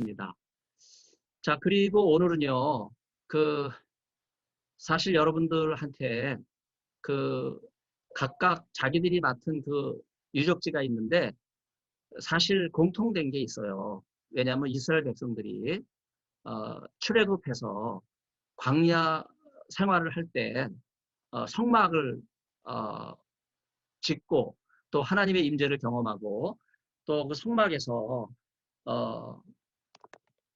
입니다. 자, 그리고 오늘은요, 사실 여러분들한테 그, 각각 자기들이 맡은 유적지가 있는데, 사실 공통된 게 있어요. 왜냐하면 이스라엘 백성들이, 출애굽해서 광야 생활을 할 때, 성막을, 어, 짓고, 또 하나님의 임재를 경험하고, 또 그 성막에서, 어,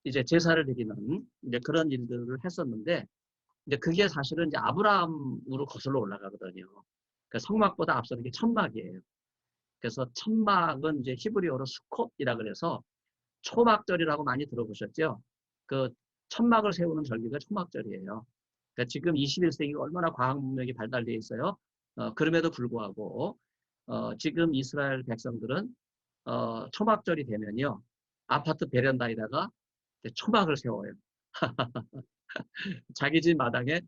이제 제사를 드리는 이제 그런 일들을 했었는데, 이제 그게 사실은 이제 아브라함으로 거슬러 올라가거든요. 그 성막보다 앞서는 게 천막이에요. 그래서 천막은 이제 히브리어로 수콧이라 그래서 초막절이라고 많이 들어보셨죠? 그 천막을 세우는 절기가 초막절이에요. 그러니까 지금 21세기가 얼마나 과학 문명이 발달되어 있어요. 그럼에도 불구하고 지금 이스라엘 백성들은 초막절이 되면요, 아파트 베란다에다가 초막을 세워요. 자기 집 마당에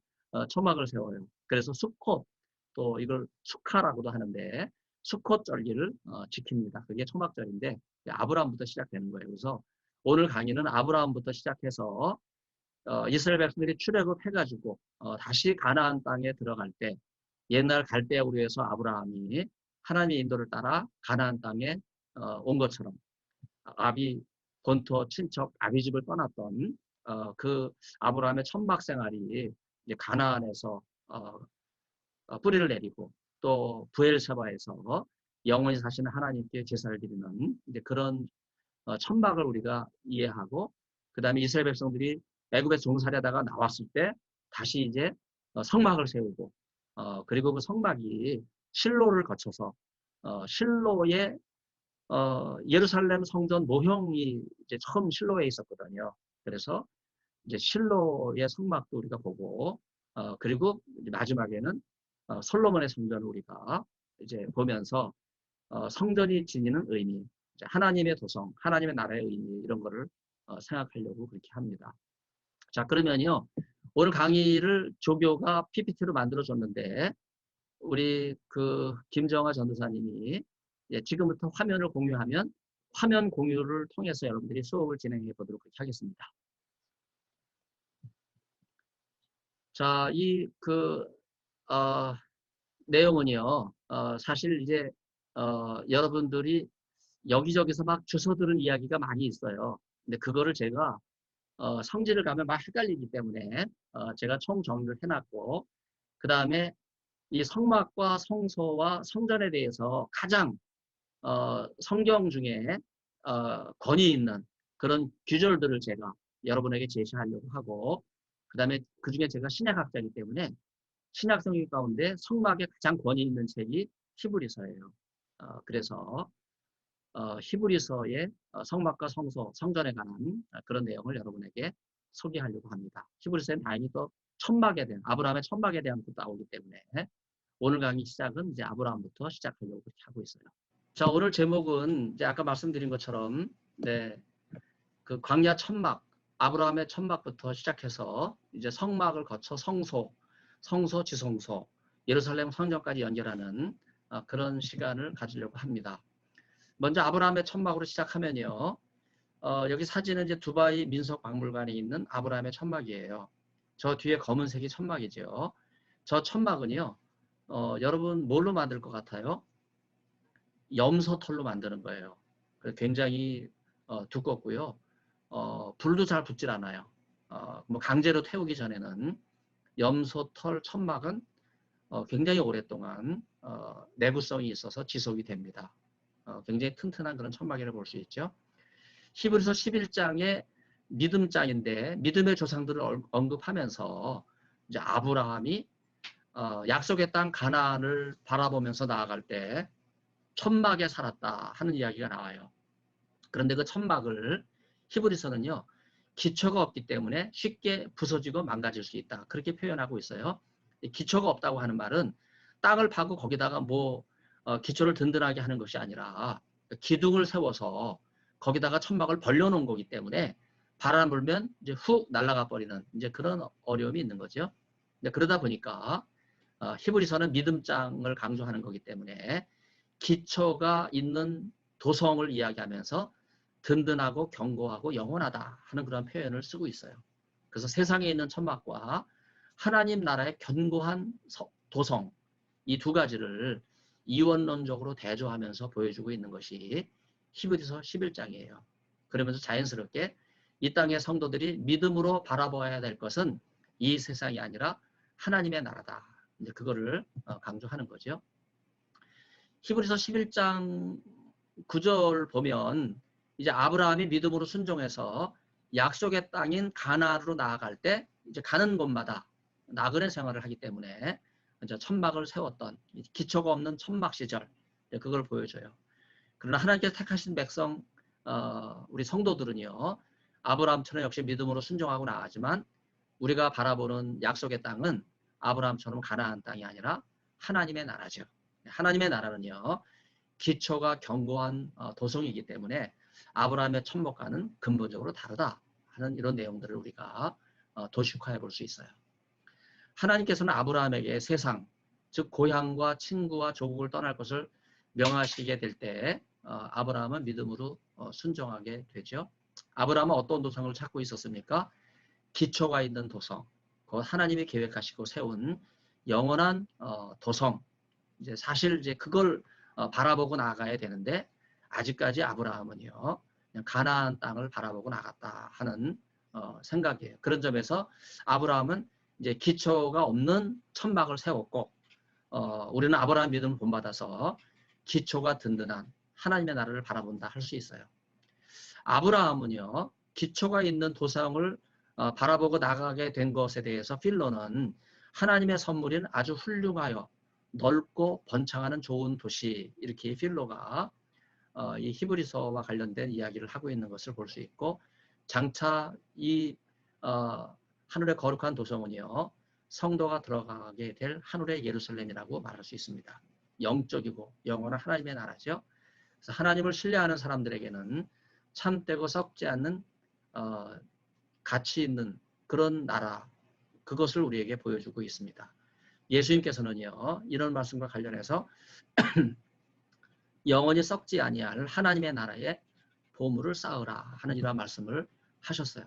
초막을 세워요. 그래서 수콧, 또 이걸 수카라고도 하는데 수콧 절기를 지킵니다. 그게 초막절인데 아브라함부터 시작되는 거예요. 그래서 오늘 강의는 아브라함부터 시작해서 이스라엘 백성들이 출애굽해가지고 다시 가나안 땅에 들어갈 때 옛날 갈대아우르 에서 아브라함이 하나님의 인도를 따라 가나안 땅에 온 것처럼 아비 본토 친척 아비 집을 떠났던 그 아브라함의 천막 생활이 이제 가나안에서 뿌리를 내리고 또 부엘세바에서 영원히 사시는 하나님께 제사를 드리는 이제 그런 천막을 우리가 이해하고, 그 다음에 이스라엘 백성들이 애굽에 종살이하다가 나왔을 때 다시 이제 성막을 세우고, 그리고 그 성막이 실로를 거쳐서 실로의 예루살렘 성전 모형이 이제 처음 실로에 있었거든요. 그래서 이제 실로의 성막도 우리가 보고, 그리고 마지막에는 솔로몬의 성전을 우리가 이제 보면서 성전이 지니는 의미, 하나님의 도성, 하나님의 나라의 의미, 이런 거를 생각하려고 그렇게 합니다. 자, 그러면요, 오늘 강의를 조교가 PPT로 만들어줬는데 우리 김정아 전도사님이 지금부터 화면을 공유하면 화면 공유를 통해서 여러분들이 수업을 진행해 보도록 하겠습니다. 자, 내용은요, 사실 이제, 여러분들이 여기저기서 막 주워 들은 이야기가 많이 있어요. 근데 그거를 제가, 성질을 가면 막 헷갈리기 때문에, 제가 총 정리를 해놨고, 그 다음에 이 성막과 성소와 성전에 대해서 가장, 성경 중에, 권위 있는 그런 규절들을 제가 여러분에게 제시하려고 하고, 그 다음에 그 중에 제가 신약학자이기 때문에 신약 성경 가운데 성막에 가장 권위 있는 책이 히브리서예요. 그래서 히브리서의 성막과 성소, 성전에 관한 그런 내용을 여러분에게 소개하려고 합니다. 히브리서엔 다행히 또 천막에 대한, 아브라함의 천막에 대한 것도 나오기 때문에 오늘 강의 시작은 이제 아브라함부터 시작하려고 그렇게 하고 있어요. 자, 오늘 제목은 이제 아까 말씀드린 것처럼 그 광야 천막, 아브라함의 천막부터 시작해서 이제 성막을 거쳐 성소, 지성소, 예루살렘 성전까지 연결하는 그런 시간을 가지려고 합니다. 먼저 아브라함의 천막으로 시작하면요. 여기 사진은 이제 두바이 민속박물관에 있는 아브라함의 천막이에요. 저 뒤에 검은색이 천막이죠. 저 천막은요. 여러분 뭘로 만들 것 같아요? 염소털로 만드는 거예요. 굉장히 두껍고요. 불도 잘 붙질 않아요. 뭐 강제로 태우기 전에는 염소털 천막은 굉장히 오랫동안 내구성이 있어서 지속이 됩니다. 굉장히 튼튼한 그런 천막이라고 볼 수 있죠. 히브리서 11장의 믿음장인데 믿음의 조상들을 언급하면서 이제 아브라함이 약속의 땅 가나안을 바라보면서 나아갈 때 천막에 살았다 하는 이야기가 나와요. 그런데 그 천막을 히브리서는요, 기초가 없기 때문에 쉽게 부서지고 망가질 수 있다. 그렇게 표현하고 있어요. 기초가 없다고 하는 말은 땅을 파고 거기다가 기초를 든든하게 하는 것이 아니라 기둥을 세워서 거기다가 천막을 벌려놓은 거기 때문에 바람 불면 이제 훅 날아가 버리는 이제 그런 어려움이 있는 거죠. 그러다 보니까 히브리서는 믿음장을 강조하는 거기 때문에 기초가 있는 도성을 이야기하면서 든든하고 견고하고 영원하다 하는 그런 표현을 쓰고 있어요. 그래서 세상에 있는 천막과 하나님 나라의 견고한 도성, 이 두 가지를 이원론적으로 대조하면서 보여주고 있는 것이 히브리서 11장이에요. 그러면서 자연스럽게 이 땅의 성도들이 믿음으로 바라봐야 될 것은 이 세상이 아니라 하나님의 나라다. 이제 그거를 강조하는 거죠. 히브리서 11장 9절 보면 이제 아브라함이 믿음으로 순종해서 약속의 땅인 가나안으로 나아갈 때 이제 가는 곳마다 나그네 생활을 하기 때문에 이제 천막을 세웠던 기초가 없는 천막 시절 그걸 보여줘요. 그러나 하나님께서 택하신 백성 우리 성도들은요 아브라함처럼 역시 믿음으로 순종하고 나가지만 우리가 바라보는 약속의 땅은 아브라함처럼 가나안 땅이 아니라 하나님의 나라죠. 하나님의 나라는요 기초가 견고한 도성이기 때문에 아브라함의 천목과는 근본적으로 다르다 하는 이런 내용들을 우리가 도식화해 볼 수 있어요. 하나님께서는 아브라함에게 세상, 즉 고향과 친구와 조국을 떠날 것을 명하시게 될 때 아브라함은 믿음으로 순종하게 되죠. 아브라함은 어떤 도성을 찾고 있었습니까? 기초가 있는 도성, 곧 하나님이 계획하시고 세운 영원한 도성. 이제 사실 이제 그걸 바라보고 나가야 되는데 아직까지 아브라함은요 그냥 가나안 땅을 바라보고 나갔다 하는 생각이에요. 그런 점에서 아브라함은 이제 기초가 없는 천막을 세웠고 우리는 아브라함 믿음을 본받아서 기초가 든든한 하나님의 나라를 바라본다 할 수 있어요. 아브라함은요 기초가 있는 도성을 바라보고 나가게 된 것에 대해서 필로는 하나님의 선물인 아주 훌륭하여 넓고 번창하는 좋은 도시 이렇게 필로가 이 히브리서와 관련된 이야기를 하고 있는 것을 볼 수 있고 장차 이 하늘의 거룩한 도성은요 성도가 들어가게 될 하늘의 예루살렘이라고 말할 수 있습니다. 영적이고 영원한 하나님의 나라죠. 그래서 하나님을 신뢰하는 사람들에게는 참되고 썩지 않는 가치 있는 그런 나라 그것을 우리에게 보여주고 있습니다. 예수님께서는요 이런 말씀과 관련해서 영원히 썩지 아니할 하나님의 나라에 보물을 쌓으라 하는 이러한 말씀을 하셨어요.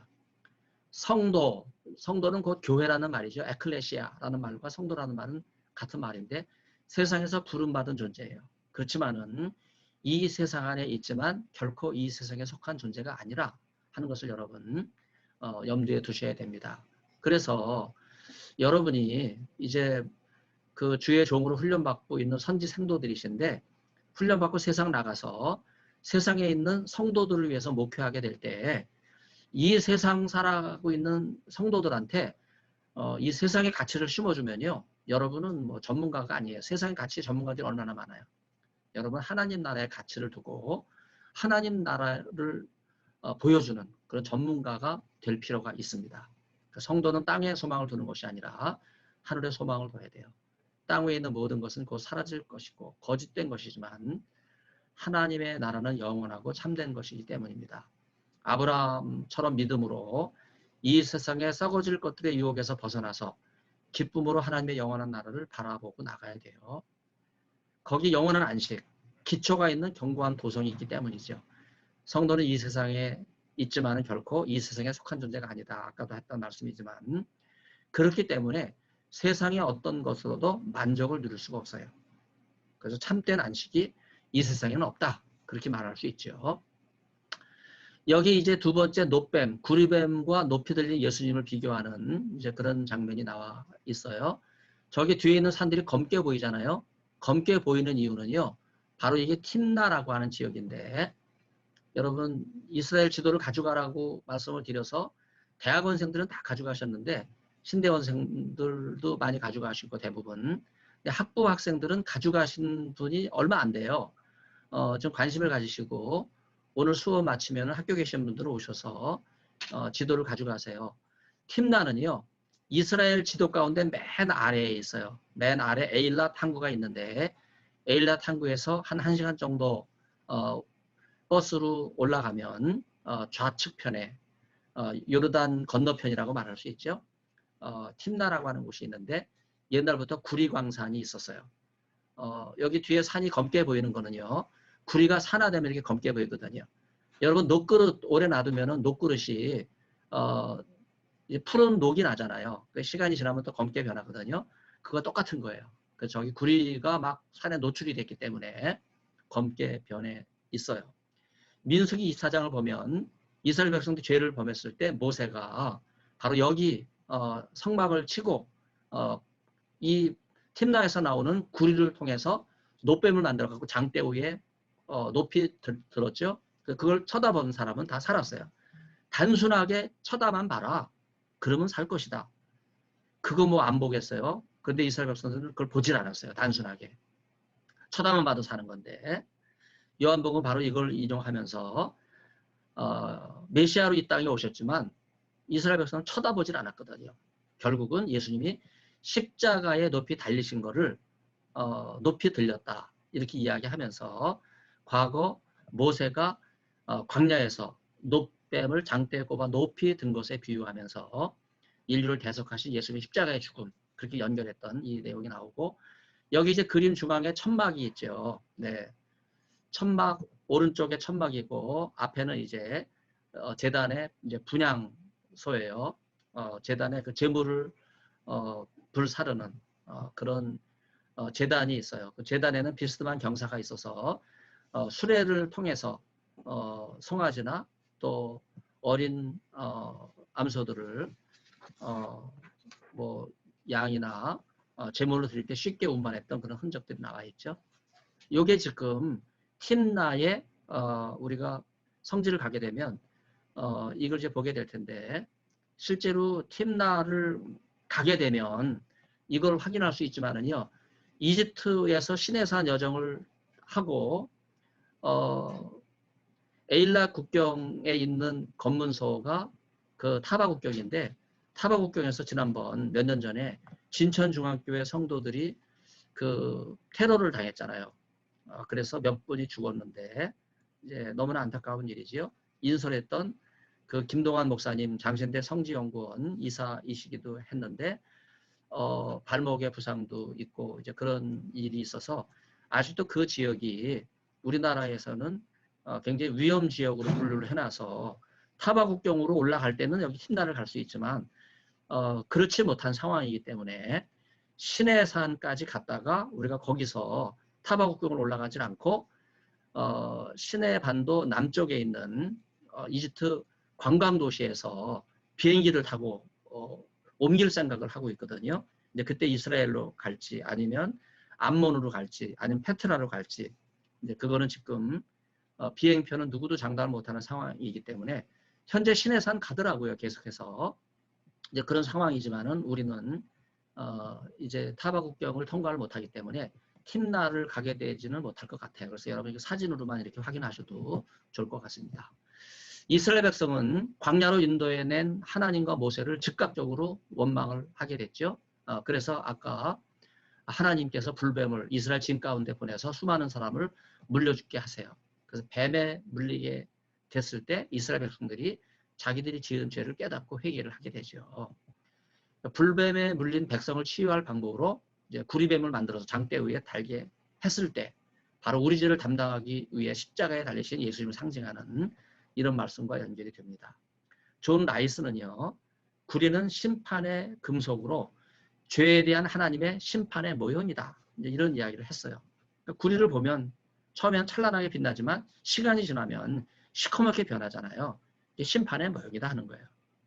성도는 곧 교회라는 말이죠. 에클레시아라는 말과 성도라는 말은 같은 말인데 세상에서 부름받은 존재예요. 그렇지만은 이 세상 안에 있지만 결코 이 세상에 속한 존재가 아니라 하는 것을 여러분 염두에 두셔야 됩니다. 그래서 여러분이 이제 그 주의 종으로 훈련받고 있는 선지 생도들이신데 훈련받고 세상 나가서 세상에 있는 성도들을 위해서 목회하게 될 때 이 세상 살아가고 있는 성도들한테 이 세상의 가치를 심어주면요. 여러분은 뭐 전문가가 아니에요. 세상의 가치 전문가들이 얼마나 많아요. 여러분 하나님 나라의 가치를 두고 하나님 나라를 보여주는 그런 전문가가 될 필요가 있습니다. 성도는 땅에 소망을 두는 것이 아니라 하늘의 소망을 둬야 돼요. 땅 위에 있는 모든 것은 곧 사라질 것이고 거짓된 것이지만 하나님의 나라는 영원하고 참된 것이기 때문입니다. 아브라함처럼 믿음으로 이 세상에 썩어질 것들의 유혹에서 벗어나서 기쁨으로 하나님의 영원한 나라를 바라보고 나가야 돼요. 거기 영원한 안식, 기초가 있는 견고한 도성이 있기 때문이죠. 성도는 이 세상에 있지만 결코 이 세상에 속한 존재가 아니다. 아까도 했던 말씀이지만 그렇기 때문에 세상의 어떤 것으로도 만족을 누릴 수가 없어요. 그래서 참된 안식이 이 세상에는 없다. 그렇게 말할 수 있죠. 여기 이제 두 번째 노뱀, 구리뱀과 높이 들린 예수님을 비교하는 이제 그런 장면이 나와 있어요. 저기 뒤에 있는 산들이 검게 보이잖아요. 검게 보이는 이유는요. 바로 이게 팀나라고 하는 지역인데 여러분 이스라엘 지도를 가져가라고 말씀을 드려서 대학원생들은 다 가져가셨는데 신대원생들도 많이 가져가시고 대부분 학부 학생들은 가져가신 분이 얼마 안 돼요. 좀 관심을 가지시고 오늘 수업 마치면 학교 계신 분들 오셔서 지도를 가져가세요. 팀나는요. 이스라엘 지도 가운데 맨 아래에 있어요. 맨 아래 에일랏 항구가 있는데 에일랏 항구에서 한 1시간 정도 버스로 올라가면 좌측편에 요르단 건너편이라고 말할 수 있죠. 팀나라고 하는 곳이 있는데 옛날부터 구리광산이 있었어요. 여기 뒤에 산이 검게 보이는 거는요. 구리가 산화되면 이렇게 검게 보이거든요. 여러분 녹그릇 오래 놔두면은 녹그릇이 이제 푸른 녹이 나잖아요. 시간이 지나면 또 검게 변하거든요. 그거 똑같은 거예요. 저기 구리가 막 산에 노출이 됐기 때문에 검게 변해 있어요. 민수기 24장을 보면 이스라엘 백성들이 죄를 범했을 때 모세가 바로 여기 성막을 치고 이 팀나에서 나오는 구리를 통해서 노뱀을 만들어 갖고 장대 위에 높이 들었죠. 그걸 쳐다보는 사람은 다 살았어요. 단순하게 쳐다만 봐라. 그러면 살 것이다. 그거 뭐 안 보겠어요? 그런데 이스라엘 백성들은 그걸 보질 않았어요. 단순하게. 쳐다만 봐도 사는 건데. 요한복음 바로 이걸 인용하면서 메시아로 이 땅에 오셨지만 이스라엘 백성은 쳐다보질 않았거든요. 결국은 예수님이 십자가에 높이 달리신 거를 높이 들렸다. 이렇게 이야기하면서 과거 모세가 광야에서 노뱀을 장대에 꼽아 높이 든 것에 비유하면서 인류를 대속하신 예수님의 십자가의 죽음 그렇게 연결했던 이 내용이 나오고 여기 이제 그림 중앙에 천막이 있죠. 네, 천막 오른쪽에 천막이고 앞에는 이제 제단의 이제 분향소예요. 제단의 그 제물을 불사르는 그런 제단이 있어요. 그 제단에는 비스듬한 경사가 있어서 수레를 통해서 송아지나 또 어린 암소들을 뭐 양이나 제물로 드릴 때 쉽게 운반했던 그런 흔적들이 나와 있죠. 요게 지금 팀나에 우리가 성지를 가게 되면 이걸 이제 보게 될 텐데 실제로 팀나를 가게 되면 이걸 확인할 수 있지만은요. 이집트에서 시내산 여정을 하고 에일라 국경에 있는 검문소가 그 타바 국경인데 타바 국경에서 지난번 몇 년 전에 진천중앙교회 성도들이 그 테러를 당했잖아요. 그래서 몇 분이 죽었는데 이제 너무나 안타까운 일이지요. 인솔했던 그 김동환 목사님 장신대 성지연구원 이사이시기도 했는데 발목에 부상도 있고 이제 그런 일이 있어서 아직도 그 지역이 우리나라에서는 굉장히 위험 지역으로 분류를 해놔서 타바 국경으로 올라갈 때는 여기 흰나를 갈 수 있지만 그렇지 못한 상황이기 때문에 시내산까지 갔다가 우리가 거기서 타바 국경을 올라가질 않고 시내 반도 남쪽에 있는 이집트 관광도시에서 비행기를 타고 옮길 생각을 하고 있거든요. 근데 그때 이스라엘로 갈지 아니면 암몬으로 갈지 아니면 페트라로 갈지 이제 그거는 지금 비행표는 누구도 장담을 못하는 상황이기 때문에 현재 시내산 가더라고요. 계속해서 이제 그런 상황이지만은 우리는 이제 타바 국경을 통과를 못하기 때문에 팀나를 가게 되지는 못할 것 같아요. 그래서 여러분 사진으로만 이렇게 확인하셔도 좋을 것 같습니다. 이스라엘 백성은 광야로 인도해낸 하나님과 모세를 즉각적으로 원망을 하게 됐죠. 그래서 아까 하나님께서 불뱀을 이스라엘 진 가운데 보내서 수많은 사람을 물려 죽게 하세요. 그래서 뱀에 물리게 됐을 때 이스라엘 백성들이 자기들이 지은 죄를 깨닫고 회개를 하게 되죠. 불뱀에 물린 백성을 치유할 방법으로 이제 구리뱀을 만들어서 장대 위에 달게 했을 때 바로 우리 죄를 담당하기 위해 십자가에 달리신 예수님을 상징하는 이런 말씀과 연결이 됩니다. 존 라이스는요. 구리는 심판의 금속으로 죄에 대한 하나님의 심판의 모형이다. 이런 이야기를 했어요. 그러니까 구리를 보면 처음엔 찬란하게 빛나지만 시간이 지나면 시커멓게 변하잖아요. 이게 심판의 모형이다 하는 거예요.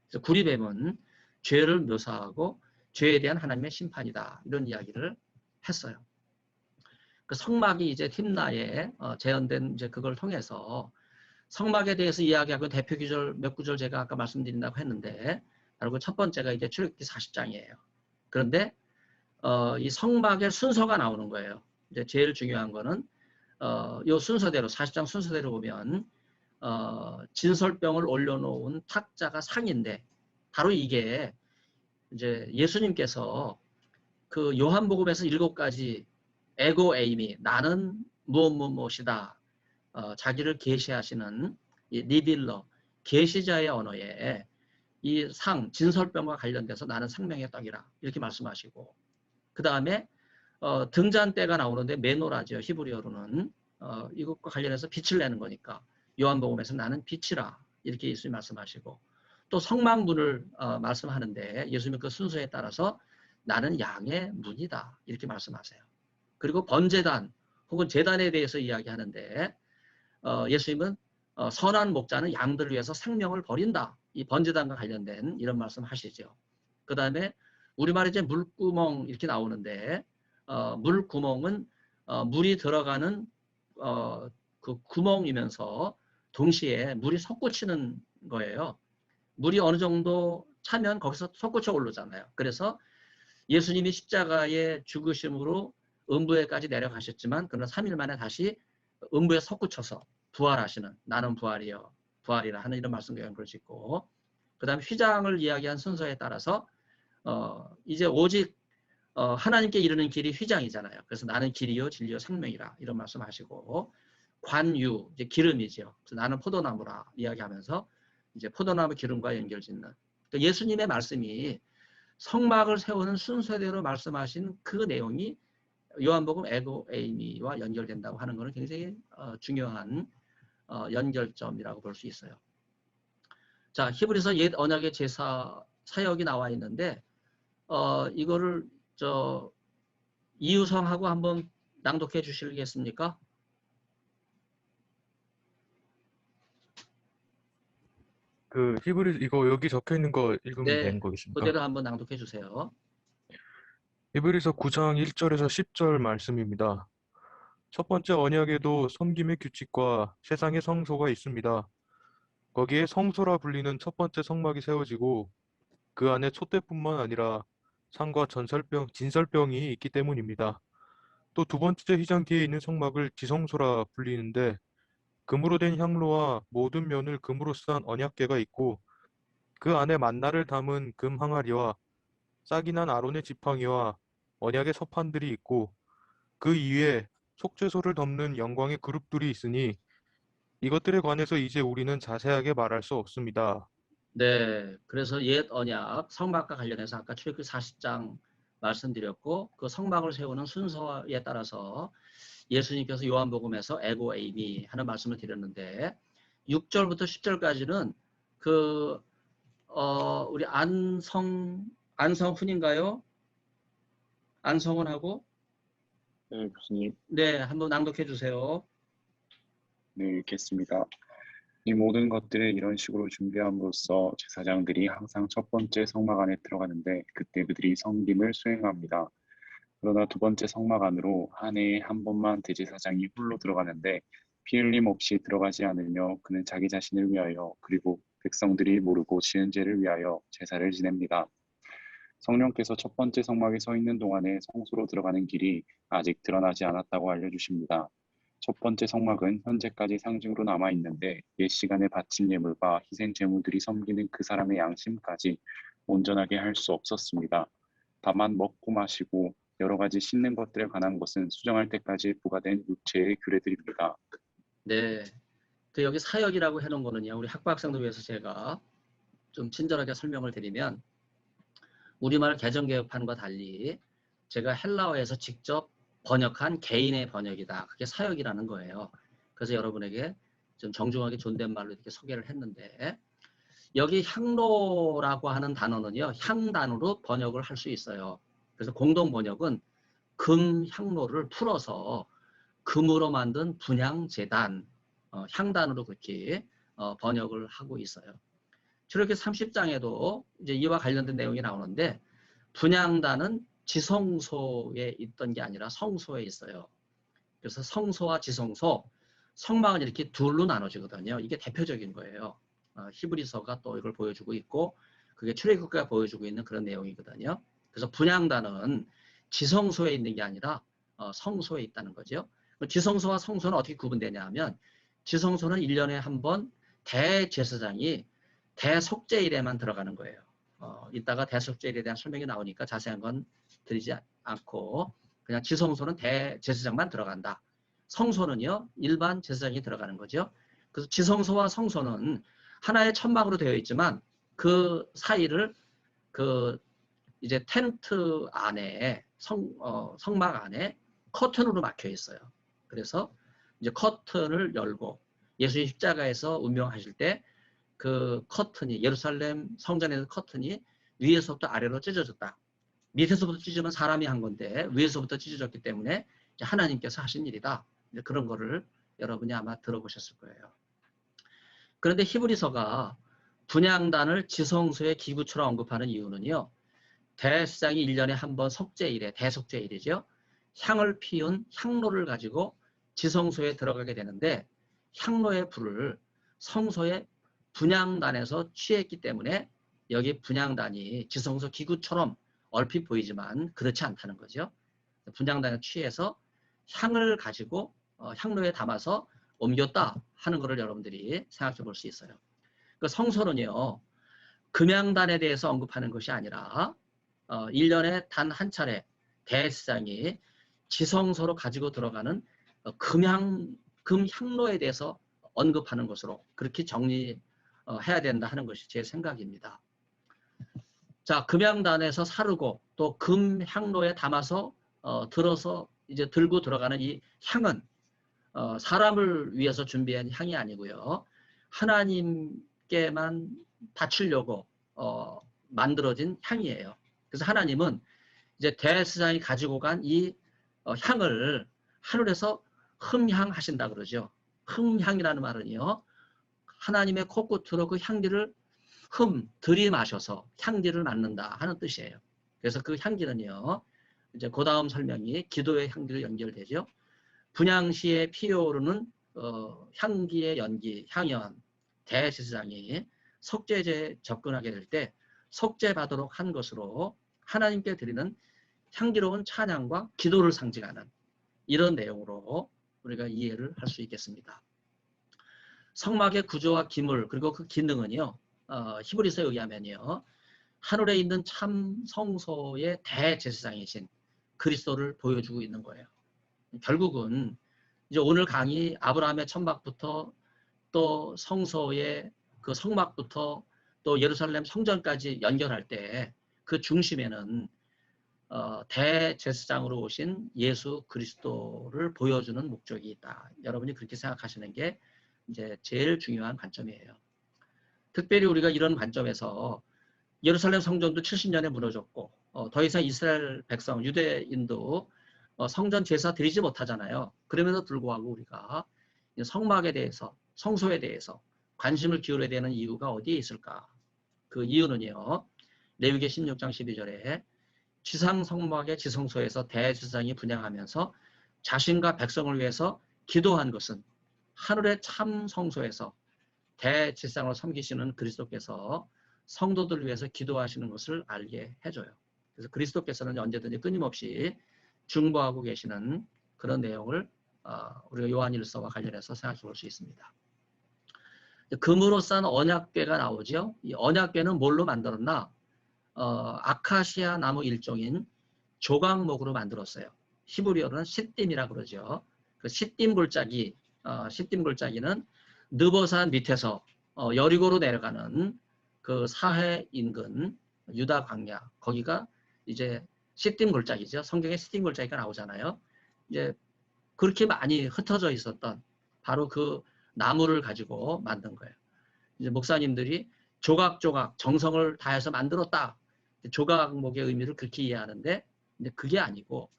그래서 구리뱀은 죄를 묘사하고 죄에 대한 하나님의 심판이다. 이런 이야기를 했어요. 그 성막이 이제 팀나에 재현된 이제 그걸 통해서 성막에 대해서 이야기하고 대표 구절 몇 구절 제가 아까 말씀드린다고 했는데 바로 그 첫 번째가 이제 출애굽기 40장이에요. 그런데 이 성막의 순서가 나오는 거예요. 이제 제일 중요한 거는 요 순서대로 40장 순서대로 보면 진설병을 올려놓은 탁자가 상인데 바로 이게 이제 예수님께서 그 요한복음에서 7가지 에고 에이미 나는 무엇이다 자기를 계시하시는 이 리빌러 계시자의 언어에 이 진설병과 관련돼서 나는 생명의 떡이라 이렇게 말씀하시고 그 다음에 등잔대가 나오는데 메노라죠. 히브리어로는 이것과 관련해서 빛을 내는 거니까 요한복음에서 나는 빛이라 이렇게 예수님 말씀하시고 또 성막문을 말씀하는데 예수님 그 순서에 따라서 나는 양의 문이다 이렇게 말씀하세요. 그리고 번제단 혹은 제단에 대해서 이야기하는데 예수님은 선한 목자는 양들을 위해서 생명을 버린다. 이 번제단과 관련된 이런 말씀 하시죠. 그 다음에 우리말에 이제 물구멍 이렇게 나오는데 물구멍은 물이 들어가는 그 구멍이면서 동시에 물이 솟구치는 거예요. 물이 어느 정도 차면 거기서 솟구쳐 오르잖아요. 그래서 예수님이 십자가의 죽으심으로 음부에까지 내려가셨지만 그러나 3일 만에 다시 음부에 솟구쳐서 부활하시는 나는 부활이여 부활이라 하는 이런 말씀과 연결을 짓고 그 다음에 휘장을 이야기한 순서에 따라서 이제 오직 하나님께 이르는 길이 휘장이잖아요. 그래서 나는 길이요 진리요 생명이라 이런 말씀하시고 관유 이제 기름이죠. 그래서 나는 포도나무라 이야기하면서 이제 포도나무 기름과 연결짓는 그러니까 예수님의 말씀이 성막을 세우는 순서대로 말씀하신 그 내용이 요한복음 에고 에이미와 연결된다고 하는 것은 굉장히 중요한 연결점이라고 볼 수 있어요. 자, 히브리서 옛 언약의 제사 사역이 나와 있는데 이거를 이유성하고 한번 낭독해 주시겠습니까? 그 히브리 이거 여기 적혀 있는 거 읽으면 네, 되는 거겠습니까? 그대로 한번 낭독해 주세요. 히브리서 9장 1절에서 10절 말씀입니다. 첫 번째 언약에도 섬김의 규칙과 세상의 성소가 있습니다. 거기에 성소라 불리는 첫 번째 성막이 세워지고 그 안에 촛대뿐만 아니라 상과 진설병이 있기 때문입니다. 또 두 번째 휘장 뒤에 있는 성막을 지성소라 불리는데 금으로 된 향로와 모든 면을 금으로 싼 언약궤가 있고 그 안에 만나를 담은 금 항아리와 싹이 난 아론의 지팡이와 언약의 서판들이 있고 그 이외에 속죄소를 덮는 영광의 그룹들이 있으니 이것들에 관해서 이제 우리는 자세하게 말할 수 없습니다. 네, 그래서 옛 언약 성막과 관련해서 아까 출애굽기 40장 말씀드렸고 그 성막을 세우는 순서에 따라서 예수님께서 요한복음에서 에고 에이미 하는 말씀을 드렸는데 6절부터 10절까지는 그 우리 안성훈인가요? 안성훈하고 네, 교수님. 네, 한번 낭독해 주세요. 네, 읽겠습니다. 이 모든 것들을 이런 식으로 준비함으로써 제사장들이 항상 첫 번째 성막 안에 들어가는데 그때 그들이 섬김을 수행합니다. 그러나 두 번째 성막 안으로 한 해에 한 번만 대제사장이 홀로 들어가는데 피 흘림 없이 들어가지 않으며 그는 자기 자신을 위하여 그리고 백성들이 모르고 지은 죄를 위하여 제사를 지냅니다. 성령께서 첫 번째 성막에 서 있는 동안에 성소로 들어가는 길이 아직 드러나지 않았다고 알려주십니다. 첫 번째 성막은 현재까지 상징으로 남아있는데 옛 시간에 바친 예물과 희생 제물들이 섬기는 그 사람의 양심까지 온전하게 할 수 없었습니다. 다만 먹고 마시고 여러 가지 씻는 것들에 관한 것은 수정할 때까지 부과된 육체의 규례들입니다. 네, 그 여기 사역이라고 해놓은 거는요. 우리 학부학생들 위해서 제가 좀 친절하게 설명을 드리면 우리말 개정개혁판과 달리 제가 헬라어에서 직접 번역한 개인의 번역이다. 그게 사역이라는 거예요. 그래서 여러분에게 좀 정중하게 존댓말로 이렇게 소개를 했는데 여기 향로라고 하는 단어는요. 향단으로 번역을 할 수 있어요. 그래서 공동 번역은 금 향로를 풀어서 금으로 만든 분향재단 향단으로 그렇게 번역을 하고 있어요. 출애굽기 30장에도 이제 이와 관련된 내용이 나오는데 분향단은 지성소에 있던 게 아니라 성소에 있어요. 그래서 성소와 지성소, 성막은 이렇게 둘로 나눠지거든요. 이게 대표적인 거예요. 히브리서가 또 이걸 보여주고 있고 그게 출애굽기가 보여주고 있는 그런 내용이거든요. 그래서 분향단은 지성소에 있는 게 아니라 성소에 있다는 거죠. 지성소와 성소는 어떻게 구분되냐 하면 지성소는 1년에 한 번 대제사장이 대속죄일에만 들어가는 거예요. 이따가 대속죄일에 대한 설명이 나오니까 자세한 건 드리지 않고 그냥 지성소는 대제사장만 들어간다. 성소는요 일반 제사장이 들어가는 거죠. 그래서 지성소와 성소는 하나의 천막으로 되어 있지만 그 사이를 그 이제 텐트 안에 성막 안에 커튼으로 막혀 있어요. 그래서 이제 커튼을 열고 예수님 십자가에서 운명하실 때 그 커튼이 예루살렘 성전에서 커튼이 위에서부터 아래로 찢어졌다. 밑에서부터 찢으면 사람이 한 건데 위에서부터 찢어졌기 때문에 하나님께서 하신 일이다. 그런 거를 여러분이 아마 들어보셨을 거예요. 그런데 히브리서가 분향단을 지성소의 기구처럼 언급하는 이유는요. 대제사장이 1년에 한 번 속죄일에 대속죄일이죠. 향을 피운 향로를 가지고 지성소에 들어가게 되는데 향로의 불을 성소의 분향단에서 취했기 때문에 여기 분향단이 지성소 기구처럼 얼핏 보이지만 그렇지 않다는 거죠. 분향단에 취해서 향을 가지고 향로에 담아서 옮겼다 하는 것을 여러분들이 생각해 볼 수 있어요. 그 성소는요. 금향단에 대해서 언급하는 것이 아니라 1년에 단 한 차례 대제사장이 지성소로 가지고 들어가는 금향로에 대해서 언급하는 것으로 그렇게 정리해야 된다 하는 것이 제 생각입니다. 자, 금향단에서 사르고 또 금향로에 담아서 들어서 이제 들고 들어가는 이 향은 사람을 위해서 준비한 향이 아니고요. 하나님께만 바치려고 만들어진 향이에요. 그래서 하나님은 이제 대제사장이 가지고 간 이 향을 하늘에서 흠향하신다 그러죠. 흠향이라는 말은요. 하나님의 코끝으로 그 향기를 들이마셔서 향기를 맡는다 하는 뜻이에요. 그래서 그 향기는요. 이제 그 다음 설명이 기도의 향기로 연결되죠. 분향시에 피어오르는 향기의 연기, 향연, 대제사장이 속죄제에 접근하게 될 때 속죄받도록 한 것으로 하나님께 드리는 향기로운 찬양과 기도를 상징하는 이런 내용으로 우리가 이해를 할 수 있겠습니다. 성막의 구조와 기물 그리고 그 기능은요. 히브리서에 의하면요. 하늘에 있는 참 성소의 대제사장이신 그리스도를 보여주고 있는 거예요. 결국은 이제 오늘 강의 아브라함의 천막부터 또 성소의 그 성막부터 또 예루살렘 성전까지 연결할 때 그 중심에는 대제사장으로 오신 예수 그리스도를 보여주는 목적이 있다. 여러분이 그렇게 생각하시는 게 이제 제일 중요한 관점이에요. 특별히 우리가 이런 관점에서 예루살렘 성전도 70년에 무너졌고 더 이상 이스라엘 백성 유대인도 성전 제사 드리지 못하잖아요. 그럼에도 불구하고 우리가 성막에 대해서 성소에 대해서 관심을 기울여야 되는 이유가 어디에 있을까? 그 이유는요. 레위기 16장 12절에 지상 성막의 지성소에서 대제사장이 분향하면서 자신과 백성을 위해서 기도한 것은 하늘의 참 성소에서 대제사장으로 섬기시는 그리스도께서 성도들을 위해서 기도하시는 것을 알게 해줘요. 그래서 그리스도께서는 언제든지 끊임없이 중보하고 계시는 그런 내용을 우리가 요한일서와 관련해서 생각해 볼 수 있습니다. 금으로 싼 언약궤가 나오죠. 이 언약궤는 뭘로 만들었나? 아카시아 나무 일종인 조각목으로 만들었어요. 히브리어로는 시딤이라고 그러죠. 그 시딤 골짜기는 느보산 밑에서 여리고로 내려가는 그 사해 인근 유다 광야 거기가 이제 시딤 골짜기죠. 성경에 시딤 골짜기가 나오잖아요. 이제 그렇게 많이 흩어져 있었던 바로 그 나무를 가지고 만든 거예요. 이제 목사님들이 조각조각 정성을 다해서 만들었다. 조각목의 의미를 그렇게 이해하는데 근데 그게 아니고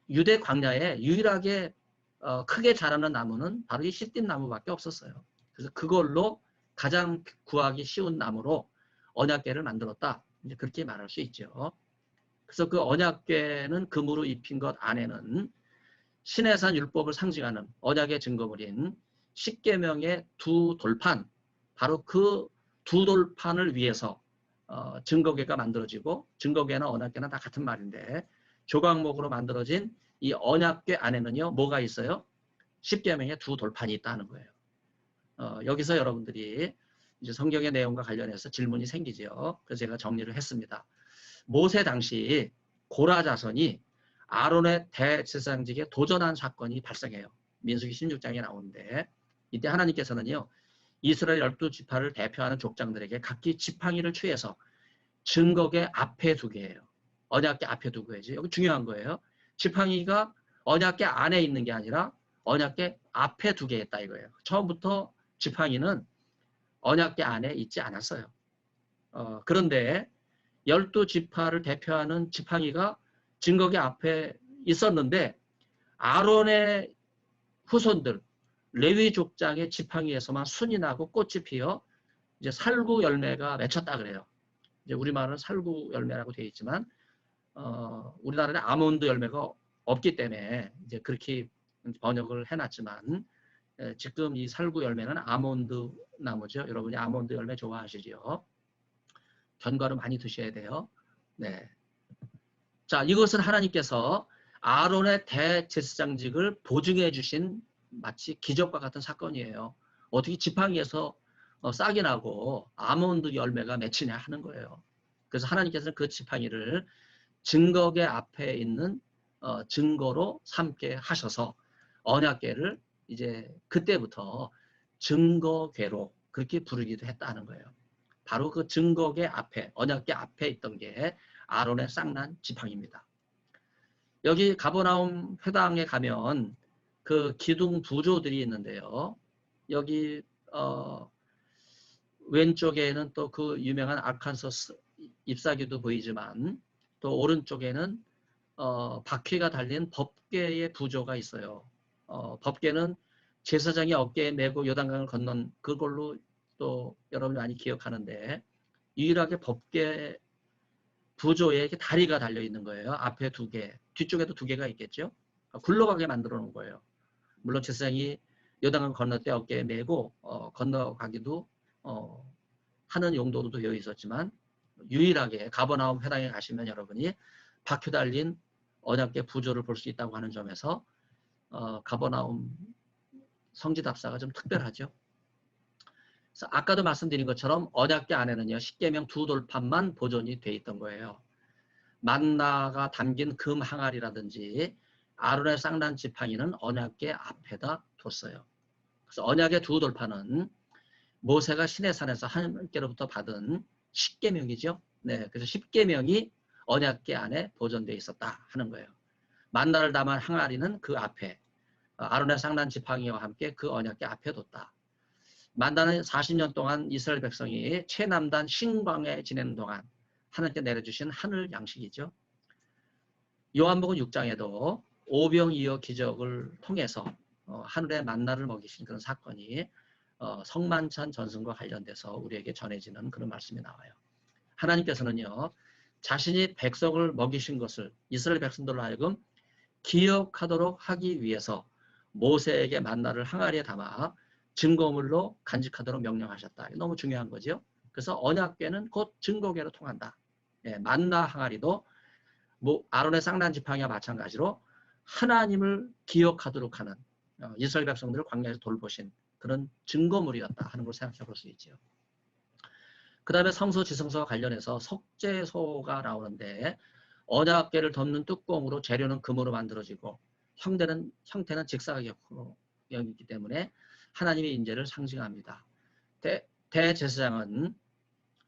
유대 광야에 유일하게 크게 자라는 나무는 바로 이 시딤 나무밖에 없었어요. 그래서 그걸로 가장 구하기 쉬운 나무로 언약궤를 만들었다. 이제 그렇게 말할 수 있죠. 그래서 그 언약궤는 금으로 입힌 것 안에는 시내산 율법을 상징하는 언약의 증거물인 십계명의 두 돌판, 바로 그 두 돌판을 위해서 증거궤가 만들어지고 증거궤나 언약궤나 다 같은 말인데 조각목으로 만들어진 이 언약궤 안에는요 뭐가 있어요? 십계명의 두 돌판이 있다는 거예요. 여기서 여러분들이 이제 성경의 내용과 관련해서 질문이 생기죠. 그래서 제가 정리를 했습니다. 모세 당시 고라 자손이 아론의 대제사장직에 도전한 사건이 발생해요. 민수기 16장에 나오는데 이때 하나님께서는요. 이스라엘 12지파를 대표하는 족장들에게 각기 지팡이를 취해서 증거궤 앞에 두게 해요. 언약궤 앞에 두고 해야지. 여기 중요한 거예요. 지팡이가 언약궤 안에 있는 게 아니라 언약궤 앞에 두게 했다 이거예요. 처음부터 지팡이는 언약궤 안에 있지 않았어요. 그런데 12지파를 대표하는 지팡이가 증거궤 앞에 있었는데 아론의 후손들 레위 족장의 지팡이에서만 순이 나고 꽃이 피어 이제 살구 열매가 맺혔다 그래요. 이제 우리말은 살구 열매라고 되어 있지만 우리나라에 아몬드 열매가 없기 때문에 이제 그렇게 번역을 해놨지만 지금 이 살구 열매는 아몬드 나무죠. 여러분이 아몬드 열매 좋아하시죠? 견과류 많이 드셔야 돼요. 네. 자, 이것은 하나님께서 아론의 대제사장직을 보증해 주신 마치 기적과 같은 사건이에요. 어떻게 지팡이에서 싹이 나고 아몬드 열매가 맺히냐 하는 거예요. 그래서 하나님께서는 그 지팡이를 증거궤 앞에 있는 증거로 삼게 하셔서 언약궤를 이제 그때부터 증거궤로 그렇게 부르기도 했다는 거예요. 바로 그 증거궤 앞에, 언약궤 앞에 있던 게 아론의 쌍난 지팡이입니다. 여기 가버나움 회당에 가면 그 기둥 부조들이 있는데요. 여기 왼쪽에는 또 그 유명한 아칸소스 잎사귀도 보이지만 또 오른쪽에는 바퀴가 달린 법궤의 부조가 있어요. 법궤는 제사장이 어깨에 메고 요단강을 건넌 그걸로 또 여러분이 많이 기억하는데 유일하게 법궤 부조에 이렇게 다리가 달려 있는 거예요. 앞에 2개, 뒤쪽에도 2개가 있겠죠. 굴러가게 만들어 놓은 거예요. 물론 제사장이 요단강을 건널 때 어깨에 메고 건너가기도 하는 용도도 되어 있었지만 유일하게 가버나움 회당에 가시면 여러분이 바퀴 달린 언약궤 부조를 볼 수 있다고 하는 점에서 가버나움 성지답사가 좀 특별하죠. 그래서 아까도 말씀드린 것처럼 언약궤 안에는요 10계명 2돌판만 보존이 돼 있던 거예요. 만나가 담긴 금 항아리라든지 아론의 쌍난 지팡이는 언약궤 앞에다 뒀어요. 그래서 언약의 2돌판은 모세가 시내산에서 하나님께로부터 받은 10계명이죠. 네, 그래서 10계명이 언약궤 안에 보존되어 있었다 하는 거예요. 만나를 담은 항아리는 그 앞에 아론의 쌍난 지팡이와 함께 그 언약궤 앞에 뒀다. 만나는 40년 동안 이스라엘 백성이 최남단 신광에 지내는 동안 하나님께 내려주신 하늘 양식이죠. 요한복음 6장에도 오병이어 기적을 통해서 하늘의 만나를 먹이신 그런 사건이 성만찬 전승과 관련돼서 우리에게 전해지는 그런 말씀이 나와요. 하나님께서는요 자신이 백성을 먹이신 것을 이스라엘 백성들로 하여금 기억하도록 하기 위해서 모세에게 만나를 항아리에 담아 증거물로 간직하도록 명령하셨다. 너무 중요한 거죠. 그래서 언약궤는 곧 증거궤로 통한다. 예, 만나 항아리도 아론의 쌍난 지팡이와 마찬가지로 하나님을 기억하도록 하는 이스라엘 백성들을 광야에서 돌보신 그런 증거물이었다 하는 걸 생각해 볼 수 있죠. 그 다음에 성소 지성소와 관련해서 속죄소가 나오는데 언약궤를 덮는 뚜껑으로 재료는 금으로 만들어지고 형태는 직사각형이기 때문에 하나님의 인재를 상징합니다. 대제사장은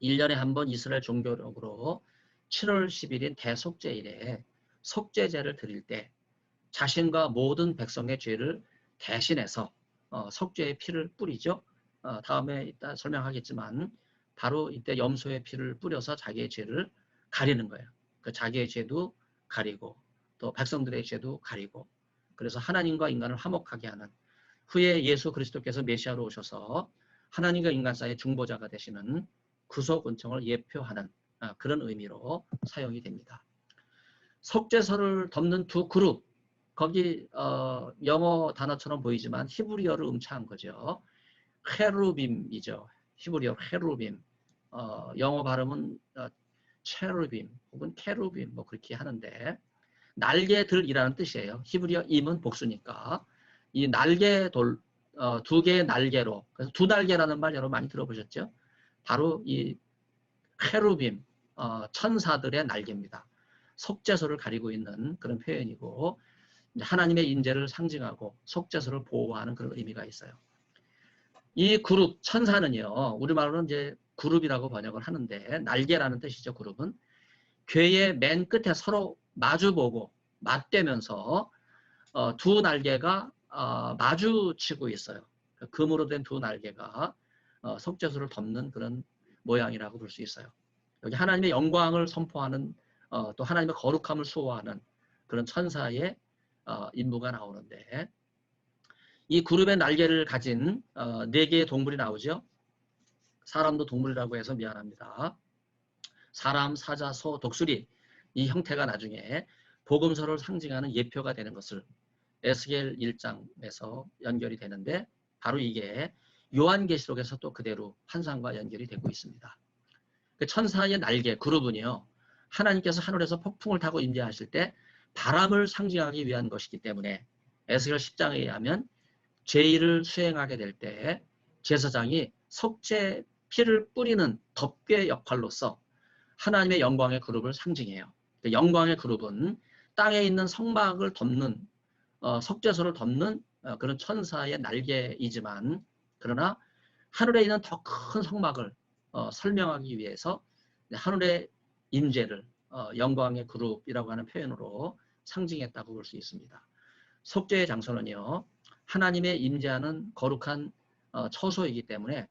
1년에 한 번 이스라엘 종교력으로 7월 10일인 대속죄일에 속죄제를 드릴 때 자신과 모든 백성의 죄를 대신해서 속죄의 피를 뿌리죠. 다음에 이따 설명하겠지만 바로 이때 염소의 피를 뿌려서 자기의 죄를 가리는 거예요. 그 자기의 죄도 가리고 또 백성들의 죄도 가리고 그래서 하나님과 인간을 화목하게 하는 후에 예수 그리스도께서 메시아로 오셔서 하나님과 인간 사이의 중보자가 되시는 구속 은총을 예표하는 그런 의미로 사용이 됩니다. 속죄소를 덮는 2 그룹 거기 영어 단어처럼 보이지만 히브리어를 음차한 거죠. 헤루빔이죠. 히브리어 헤루빔. 영어 발음은 체루빔 혹은 케루빔 뭐 그렇게 하는데 날개들이라는 뜻이에요. 히브리어 임은 복수니까 이 날개돌 2개의 날개로 그래서 2날개라는 말 여러분 많이 들어보셨죠? 바로 이 헤루빔 천사들의 날개입니다. 속죄소를 가리고 있는 그런 표현이고 하나님의 인재를 상징하고 속죄소를 보호하는 그런 의미가 있어요. 이 그룹 천사는요 우리말로는 이제 그룹이라고 번역을 하는데 날개라는 뜻이죠. 그룹은 궤의 맨 끝에 서로 마주보고 맞대면서 2 날개가 마주치고 있어요. 금으로 된 두 날개가 속죄소를 덮는 그런 모양이라고 볼 수 있어요. 여기 하나님의 영광을 선포하는 또 하나님의 거룩함을 수호하는 그런 천사의 인물가 나오는데 이 그룹의 날개를 가진 네 개의 동물이 나오죠. 사람도 동물이라고 해서 미안합니다. 사람, 사자, 소, 독수리 이 형태가 나중에 복음서를 상징하는 예표가 되는 것을 에스겔 1장에서 연결이 되는데 바로 이게 요한계시록에서 또 그대로 환상과 연결이 되고 있습니다. 그 천사의 날개 그룹은요. 하나님께서 하늘에서 폭풍을 타고 임재하실 때 바람을 상징하기 위한 것이기 때문에 에스겔 10장에 의하면 죄를 수행하게 될 때 제사장이 속죄 피를 뿌리는 덮개 역할로서 하나님의 영광의 그룹을 상징해요. 영광의 그룹은 땅에 있는 성막을 덮는 속죄소를 덮는 그런 천사의 날개이지만 그러나 하늘에 있는 더 큰 성막을 설명하기 위해서 하늘의 임재를 영광의 그룹이라고 하는 표현으로 상징했다고 볼 수 있습니다. 속죄의 장소는요. 하나님의 임재하는 거룩한 처소이기 때문에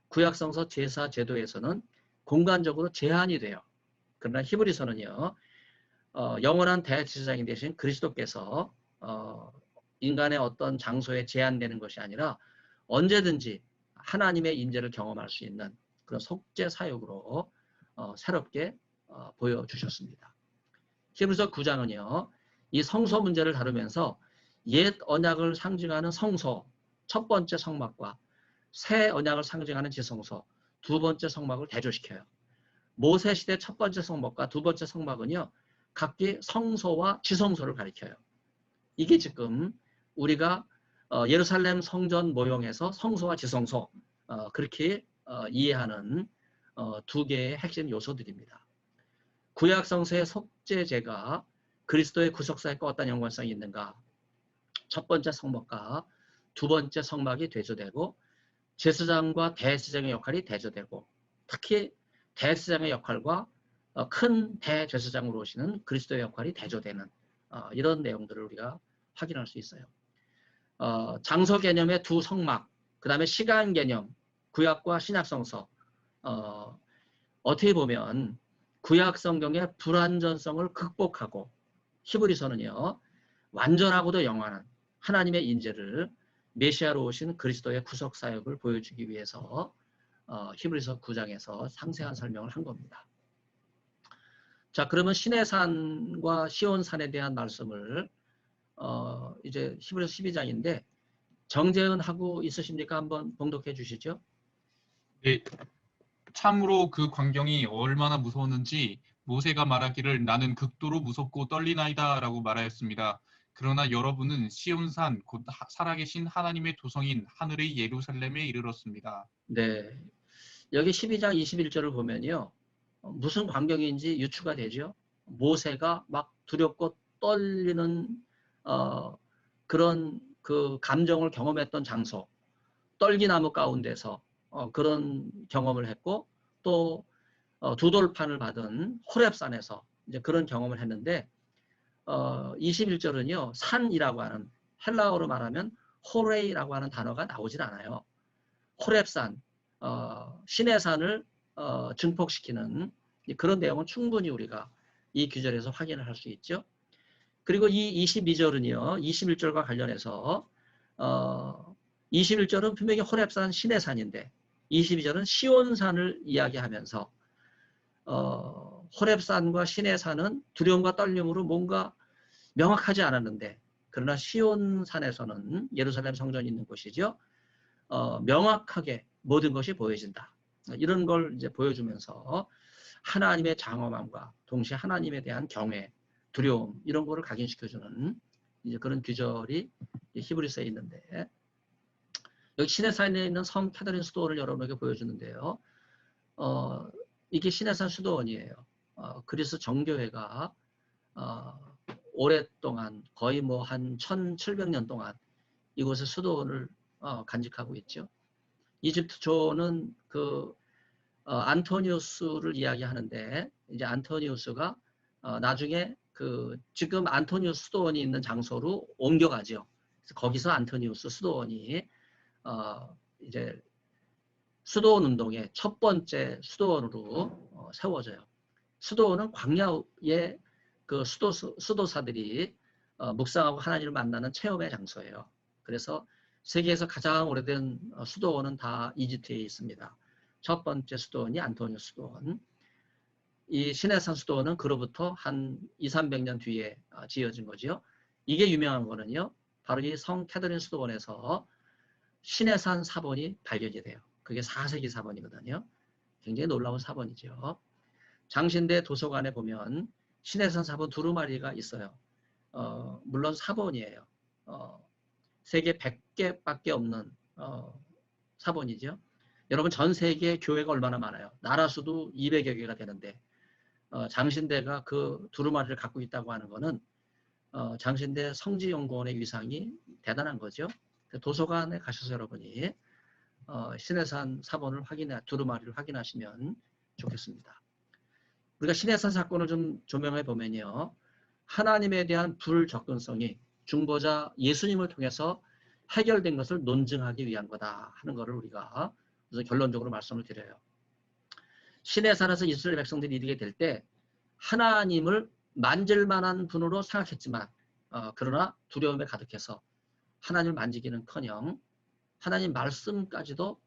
구약성서 제사 제도에서는 공간적으로 제한이 돼요. 그러나 히브리서는요. 영원한 대제사장이 되신 그리스도께서 인간의 어떤 장소에 제한되는 것이 아니라 언제든지 하나님의 임재를 경험할 수 있는 그런 속죄 사역으로 새롭게 보여주셨습니다. 히브리서 9장은요. 이 성소 문제를 다루면서 옛 언약을 상징하는 성소 첫 번째 성막과 새 언약을 상징하는 지성소 두 번째 성막을 대조시켜요. 모세 시대 첫 번째 성막과 두 번째 성막은요. 각기 성소와 지성소를 가리켜요. 이게 지금 우리가 예루살렘 성전 모형에서 성소와 지성소 그렇게 이해하는 두 개의 핵심 요소들입니다. 구약 성서의 속죄제가 그리스도의 구속사역과 어떤 연관성이 있는가? 첫 번째 성막과 두 번째 성막이 대조되고 제사장과 대제사장의 역할이 대조되고 특히 대제사장의 역할과 큰 대제사장으로 오시는 그리스도의 역할이 대조되는 이런 내용들을 우리가 확인할 수 있어요. 장소 개념의 두 성막, 그 다음에 시간 개념, 구약과 신약 성서 어떻게 보면 구약 성경의 불완전성을 극복하고 히브리서는요. 완전하고도 영원한 하나님의 인재를 메시아로 오신 그리스도의 구속 사역을 보여주기 위해서 히브리서 9장에서 상세한 설명을 한 겁니다. 자, 그러면 시내산과 시온산에 대한 말씀을 이제 히브리서 12장인데 정재은 하고 있으십니까? 한번 봉독해 주시죠. 네, 참으로 그 광경이 얼마나 무서웠는지 모세가 말하기를 나는 극도로 무섭고 떨리나이다 라고 말하였습니다. 그러나 여러분은 시온산 곧 살아계신 하나님의 도성인 하늘의 예루살렘에 이르렀습니다. 네, 여기 12장 21절을 보면요. 무슨 광경인지 유추가 되죠. 모세가 막 두렵고 떨리는 그런 그 감정을 경험했던 장소, 떨기나무 가운데서 그런 경험을 했고 또 두 돌판을 받은 호렙산에서 이제 그런 경험을 했는데 21절은요. 산이라고 하는 헬라어로 말하면 호레이라고 하는 단어가 나오질 않아요. 호렙산, 시내산을 증폭시키는 그런 내용은 충분히 우리가 이 구절에서 확인을 할 수 있죠. 그리고 이 22절은요. 21절과 관련해서 21절은 분명히 호렙산 시내산인데 22절은 시온산을 이야기하면서 호렙산과 시내산은 두려움과 떨림으로 뭔가 명확하지 않았는데 그러나 시온산에서는 예루살렘 성전이 있는 곳이죠. 명확하게 모든 것이 보여진다. 이런 걸 이제 보여주면서 하나님의 장엄함과 동시에 하나님에 대한 경외, 두려움 이런 거를 각인시켜주는 이제 그런 규절이 히브리서에 있는데 여기 시내산에 있는 섬 캐더린 수도원을 여러분에게 보여주는데요. 이게 시내산 수도원이에요. 그리스 정교회가 오랫동안 거의 뭐 한 1700년 동안 이곳의 수도원을 간직하고 있죠. 이집트초는 그 안토니우스를 이야기하는데 이제 안토니우스가 나중에 그 지금 안토니우스 수도원이 있는 장소로 옮겨가죠. 그래서 거기서 안토니우스 수도원이 이제 수도원 운동의 첫 번째 수도원으로 세워져요. 수도원은 광야의 그 수도사들이 묵상하고 하나님을 만나는 체험의 장소예요. 그래서 세계에서 가장 오래된 수도원은 다 이집트에 있습니다. 첫 번째 수도원이 안토니우스 수도원. 이 시내산 수도원은 그로부터 한 200~300년 뒤에 지어진 거죠. 이게 유명한 거는요. 바로 이 성 캐더린 수도원에서 시내산 사본이 발견이 돼요. 그게 4세기 사본이거든요. 굉장히 놀라운 사본이죠. 장신대 도서관에 보면 시내산 사본 두루마리가 있어요. 물론 사본이에요. 세계 100개밖에 없는 사본이죠. 여러분 전 세계 교회가 얼마나 많아요. 나라 수도 200여 개가 되는데 장신대가 그 두루마리를 갖고 있다고 하는 거는 장신대 성지연구원의 위상이 대단한 거죠. 도서관에 가셔서 여러분이 시내산 사본을 두루마리를 확인하시면 좋겠습니다. 우리가 시내산 사건을 좀 조명해 보면요. 하나님에 대한 불접근성이 중보자 예수님을 통해서 해결된 것을 논증하기 위한 거다 하는 것을 우리가 그래서 결론적으로 말씀을 드려요. 시내산에서 이스라엘 백성들이 이르게 될 때 하나님을 만질 만한 분으로 생각했지만 그러나 두려움에 가득해서 하나님을 만지기는커녕 하나님 말씀까지도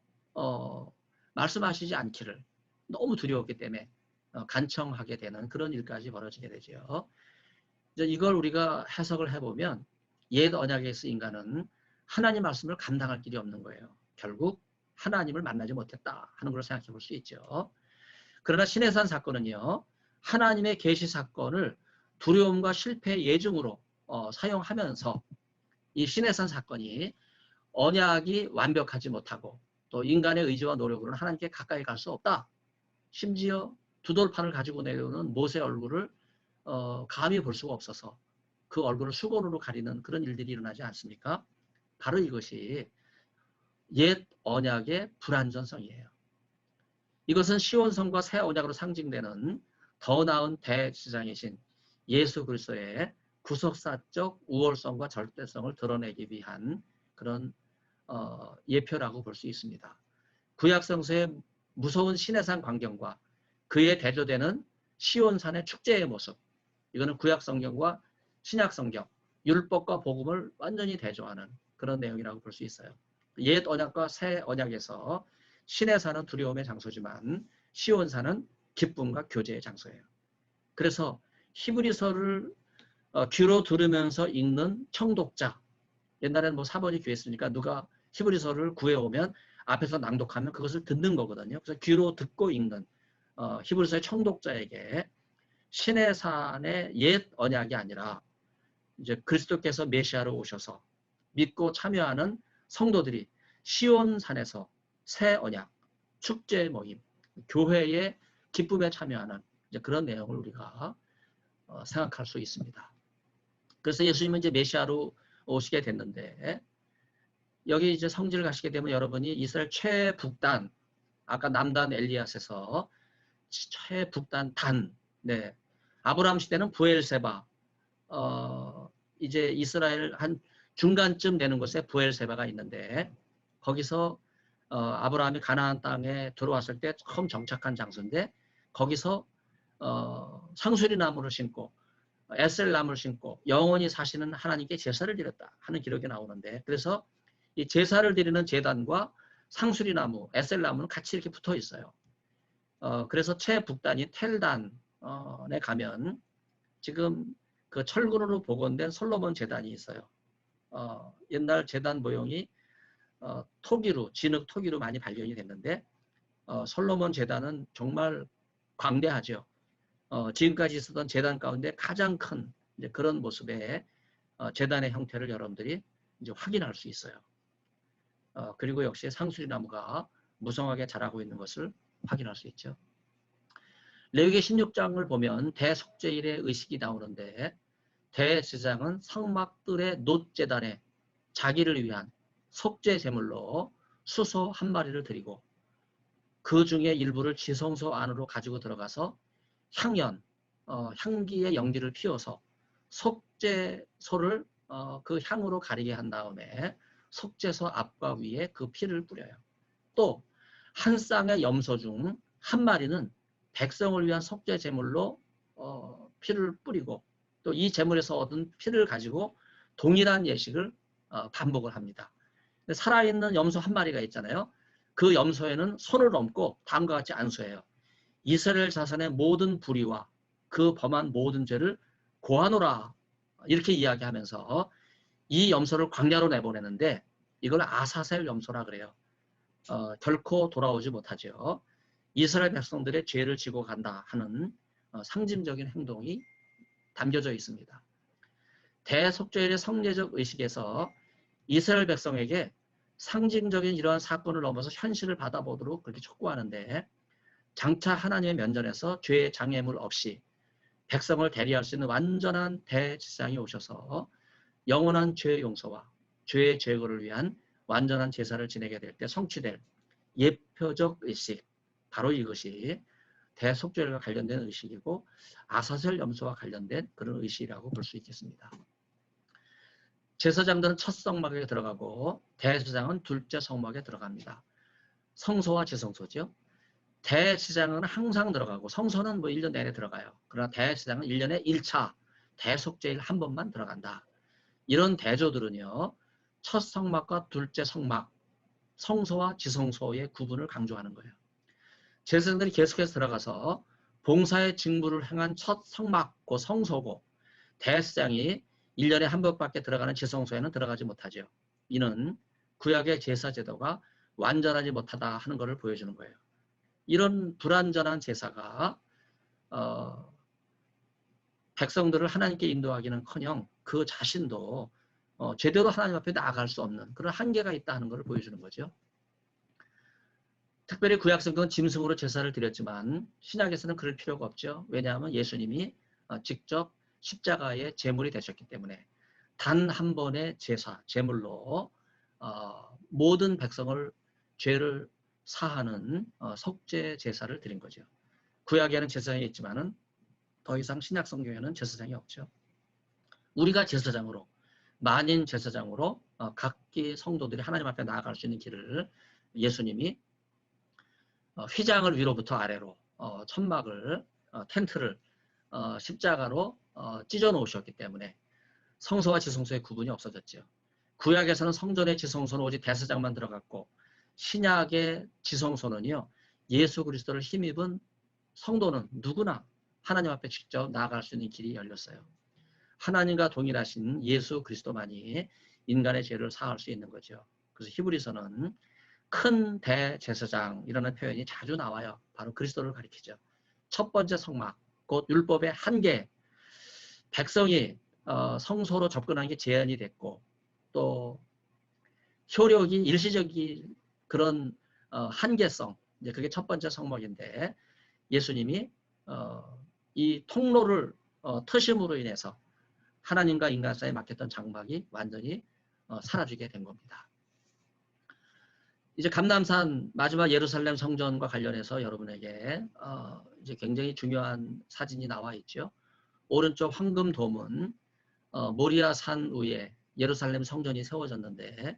말씀하시지 않기를 너무 두려웠기 때문에 간청하게 되는 그런 일까지 벌어지게 되죠. 이걸 우리가 해석을 해보면 옛 언약에서 인간은 하나님 말씀을 감당할 길이 없는 거예요. 결국 하나님을 만나지 못했다 하는 걸 생각해 볼 수 있죠. 그러나 시내산 사건은요. 하나님의 계시 사건을 두려움과 실패의 예증으로 사용하면서 이 시내산 사건이 언약이 완벽하지 못하고 또 인간의 의지와 노력으로는 하나님께 가까이 갈 수 없다. 심지어 두 돌판을 가지고 내려오는 모세 얼굴을 감히 볼 수가 없어서 그 얼굴을 수건으로 가리는 그런 일들이 일어나지 않습니까? 바로 이것이 옛 언약의 불완전성이에요. 이것은 시온성과 새 언약으로 상징되는 더 나은 대제사장이신 예수 그리스도의 구속사적 우월성과 절대성을 드러내기 위한 그런 예표라고 볼 수 있습니다. 구약성서의 무서운 시내산 광경과 그에 대조되는 시온산의 축제의 모습, 이거는 구약성경과 신약성경, 율법과 복음을 완전히 대조하는 그런 내용이라고 볼 수 있어요. 옛 언약과 새 언약에서 시내산은 두려움의 장소지만 시온산은 기쁨과 교제의 장소예요. 그래서 히브리서를 귀로 들으면서 읽는 청독자, 옛날에는 뭐 사본이 귀했으니까 누가 히브리서를 구해오면 앞에서 낭독하면 그것을 듣는 거거든요. 그래서 귀로 듣고 읽는 히브리서의 청독자에게 시내산의 옛 언약이 아니라 이제 그리스도께서 메시아로 오셔서 믿고 참여하는 성도들이 시온산에서 새 언약, 축제 모임, 교회의 기쁨에 참여하는 이제 그런 내용을 우리가 생각할 수 있습니다. 그래서 예수님은 이제 메시아로 오시게 됐는데 여기 이제 성지를 가시게 되면 여러분이 이스라엘 최북단, 아까 남단 엘리앗에서 최북단 단, 네, 아브라함 시대는 부엘세바, 이제 이스라엘 한 중간쯤 되는 곳에 부엘세바가 있는데 거기서 아브라함이 가나안 땅에 들어왔을 때 처음 정착한 장소인데 거기서 상수리 나무를 심고 에셀 나무를 심고 영원히 사시는 하나님께 제사를 드렸다 하는 기록이 나오는데 그래서 이 제사를 드리는 제단과 상수리 나무, 에셀 나무는 같이 이렇게 붙어 있어요. 그래서 최북단이 텔단에 가면 지금 그 철근으로 복원된 솔로몬 제단이 있어요. 옛날 제단 모형이 토기로, 진흙 토기로 많이 발견이 됐는데 솔로몬 제단은 정말 광대하죠. 지금까지 있었던 제단 가운데 가장 큰 이제 그런 모습의 제단의 형태를 여러분들이 이제 확인할 수 있어요. 그리고 역시 상수리 나무가 무성하게 자라고 있는 것을 확인할 수 있죠. 레위기 16장을 보면 대속죄일의 의식이 나오는데 대제사장은 성막들의 놋제단에 자기를 위한 속죄 제물로 수소 한 마리를 드리고 그 중에 일부를 지성소 안으로 가지고 들어가서 향연, 향기의 연기를 피워서 속죄소를 그 향으로 가리게 한 다음에 속죄소 앞과 위에 그 피를 뿌려요. 또 한 쌍의 염소 중 한 마리는 백성을 위한 속죄 제물로 피를 뿌리고 또 이 제물에서 얻은 피를 가지고 동일한 예식을 반복을 합니다. 살아있는 염소 한 마리가 있잖아요. 그 염소에는 손을 얹고 다음과 같이 안수해요. 이스라엘 자손의 모든 불의와 그 범한 모든 죄를 고하노라, 이렇게 이야기하면서 이 염소를 광야로 내보내는데 이걸 아사셀 염소라 그래요. 결코 돌아오지 못하죠. 이스라엘 백성들의 죄를 지고 간다 하는 상징적인 행동이 담겨져 있습니다. 대속죄일의 성례적 의식에서 이스라엘 백성에게 상징적인 이러한 사건을 넘어서 현실을 받아보도록 그렇게 촉구하는데, 장차 하나님의 면전에서 죄의 장애물 없이 백성을 대리할 수 있는 완전한 대제사장이 오셔서 영원한 죄의 용서와 죄의 제거를 위한 완전한 제사를 지내게 될 때 성취될 예표적 의식, 바로 이것이 대속죄일과 관련된 의식이고 아사셀 염소와 관련된 그런 의식이라고 볼 수 있겠습니다. 제사장들은 첫 성막에 들어가고 대제사장은 둘째 성막에 들어갑니다. 성소와 지성소죠. 대제사장은 항상 들어가고 성소는 뭐 1년 내내 들어가요. 그러나 대제사장은 1년에 1차 대속죄일 한 번만 들어간다. 이런 대조들은요, 첫 성막과 둘째 성막, 성소와 지성소의 구분을 강조하는 거예요. 제사장들이 계속해서 들어가서 봉사의 직무를 행한 첫 성막고 성소고, 대제사장이 1년에 한 번밖에 들어가는 지성소에는 들어가지 못하죠. 이는 구약의 제사 제도가 완전하지 못하다 하는 것을 보여주는 거예요. 이런 불완전한 제사가 백성들을 하나님께 인도하기는커녕 그 자신도 제대로 하나님 앞에 나아갈 수 없는 그런 한계가 있다는 것을 보여주는 거죠. 특별히 구약 성경은 짐승으로 제사를 드렸지만 신약에서는 그럴 필요가 없죠. 왜냐하면 예수님이 직접 십자가의 제물이 되셨기 때문에 단 한 번의 제사, 제물로 모든 백성을 죄를 사하는 속죄 제사를 드린 거죠. 구약에는 제사장이 있지만은 더 이상 신약 성경에는 제사장이 없죠. 우리가 제사장으로, 만인 제사장으로 각기 성도들이 하나님 앞에 나아갈 수 있는 길을 예수님이 휘장을 위로부터 아래로 천막을 텐트를 십자가로 찢어 놓으셨기 때문에 성소와 지성소의 구분이 없어졌죠. 구약에서는 성전의 지성소는 오직 대제사장만 들어갔고 신약의 지성소는요, 예수 그리스도를 힘입은 성도는 누구나 하나님 앞에 직접 나아갈 수 있는 길이 열렸어요. 하나님과 동일하신 예수 그리스도만이 인간의 죄를 사할 수 있는 거죠. 그래서 히브리서는 큰 대제사장이라는 표현이 자주 나와요. 바로 그리스도를 가리키죠. 첫 번째 성막, 곧 율법의 한계, 백성이 성소로 접근하는 게 제한이 됐고 또 효력이 일시적인 그런 한계성, 이제 그게 첫 번째 성막인데 예수님이 이 통로를 터심으로 인해서 하나님과 인간 사이에 막혔던 장막이 완전히 사라지게 된 겁니다. 이제 감람산 마지막 예루살렘 성전과 관련해서 여러분에게 이제 굉장히 중요한 사진이 나와 있죠. 오른쪽 황금 돔은 모리아 산 위에 예루살렘 성전이 세워졌는데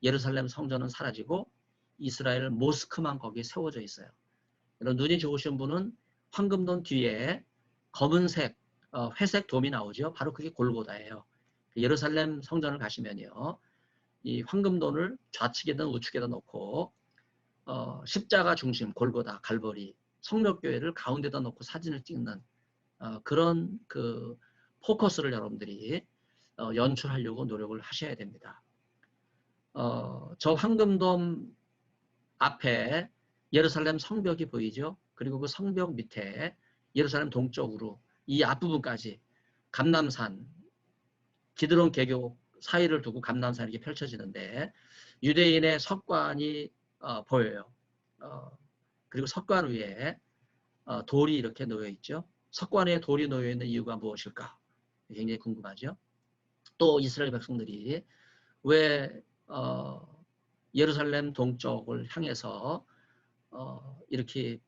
예루살렘 성전은 사라지고 이스라엘 모스크만 거기에 세워져 있어요. 여러분 눈이 좋으신 분은 황금돔 뒤에 검은색 회색 돔이 나오죠. 바로 그게 골고다예요. 예루살렘 성전을 가시면요, 이 황금돔을 좌측에든 우측에다 놓고 십자가 중심 골고다 갈보리 성묘교회를 가운데다 놓고 사진을 찍는 그런 그 포커스를 여러분들이 연출하려고 노력을 하셔야 됩니다. 저 황금돔 앞에 예루살렘 성벽이 보이죠. 그리고 그 성벽 밑에 예루살렘 동쪽으로 이 앞부분까지 감람산, 기드론 계곡 사이를 두고 감람산이 이렇게 펼쳐지는데 유대인의 석관이 보여요. 그리고 석관 위에 돌이 이렇게 놓여 있죠. 석관 위에 돌이 놓여 있는 이유가 무엇일까? 굉장히 궁금하죠. 또 이스라엘 백성들이 왜 예루살렘 동쪽을 향해서 이렇게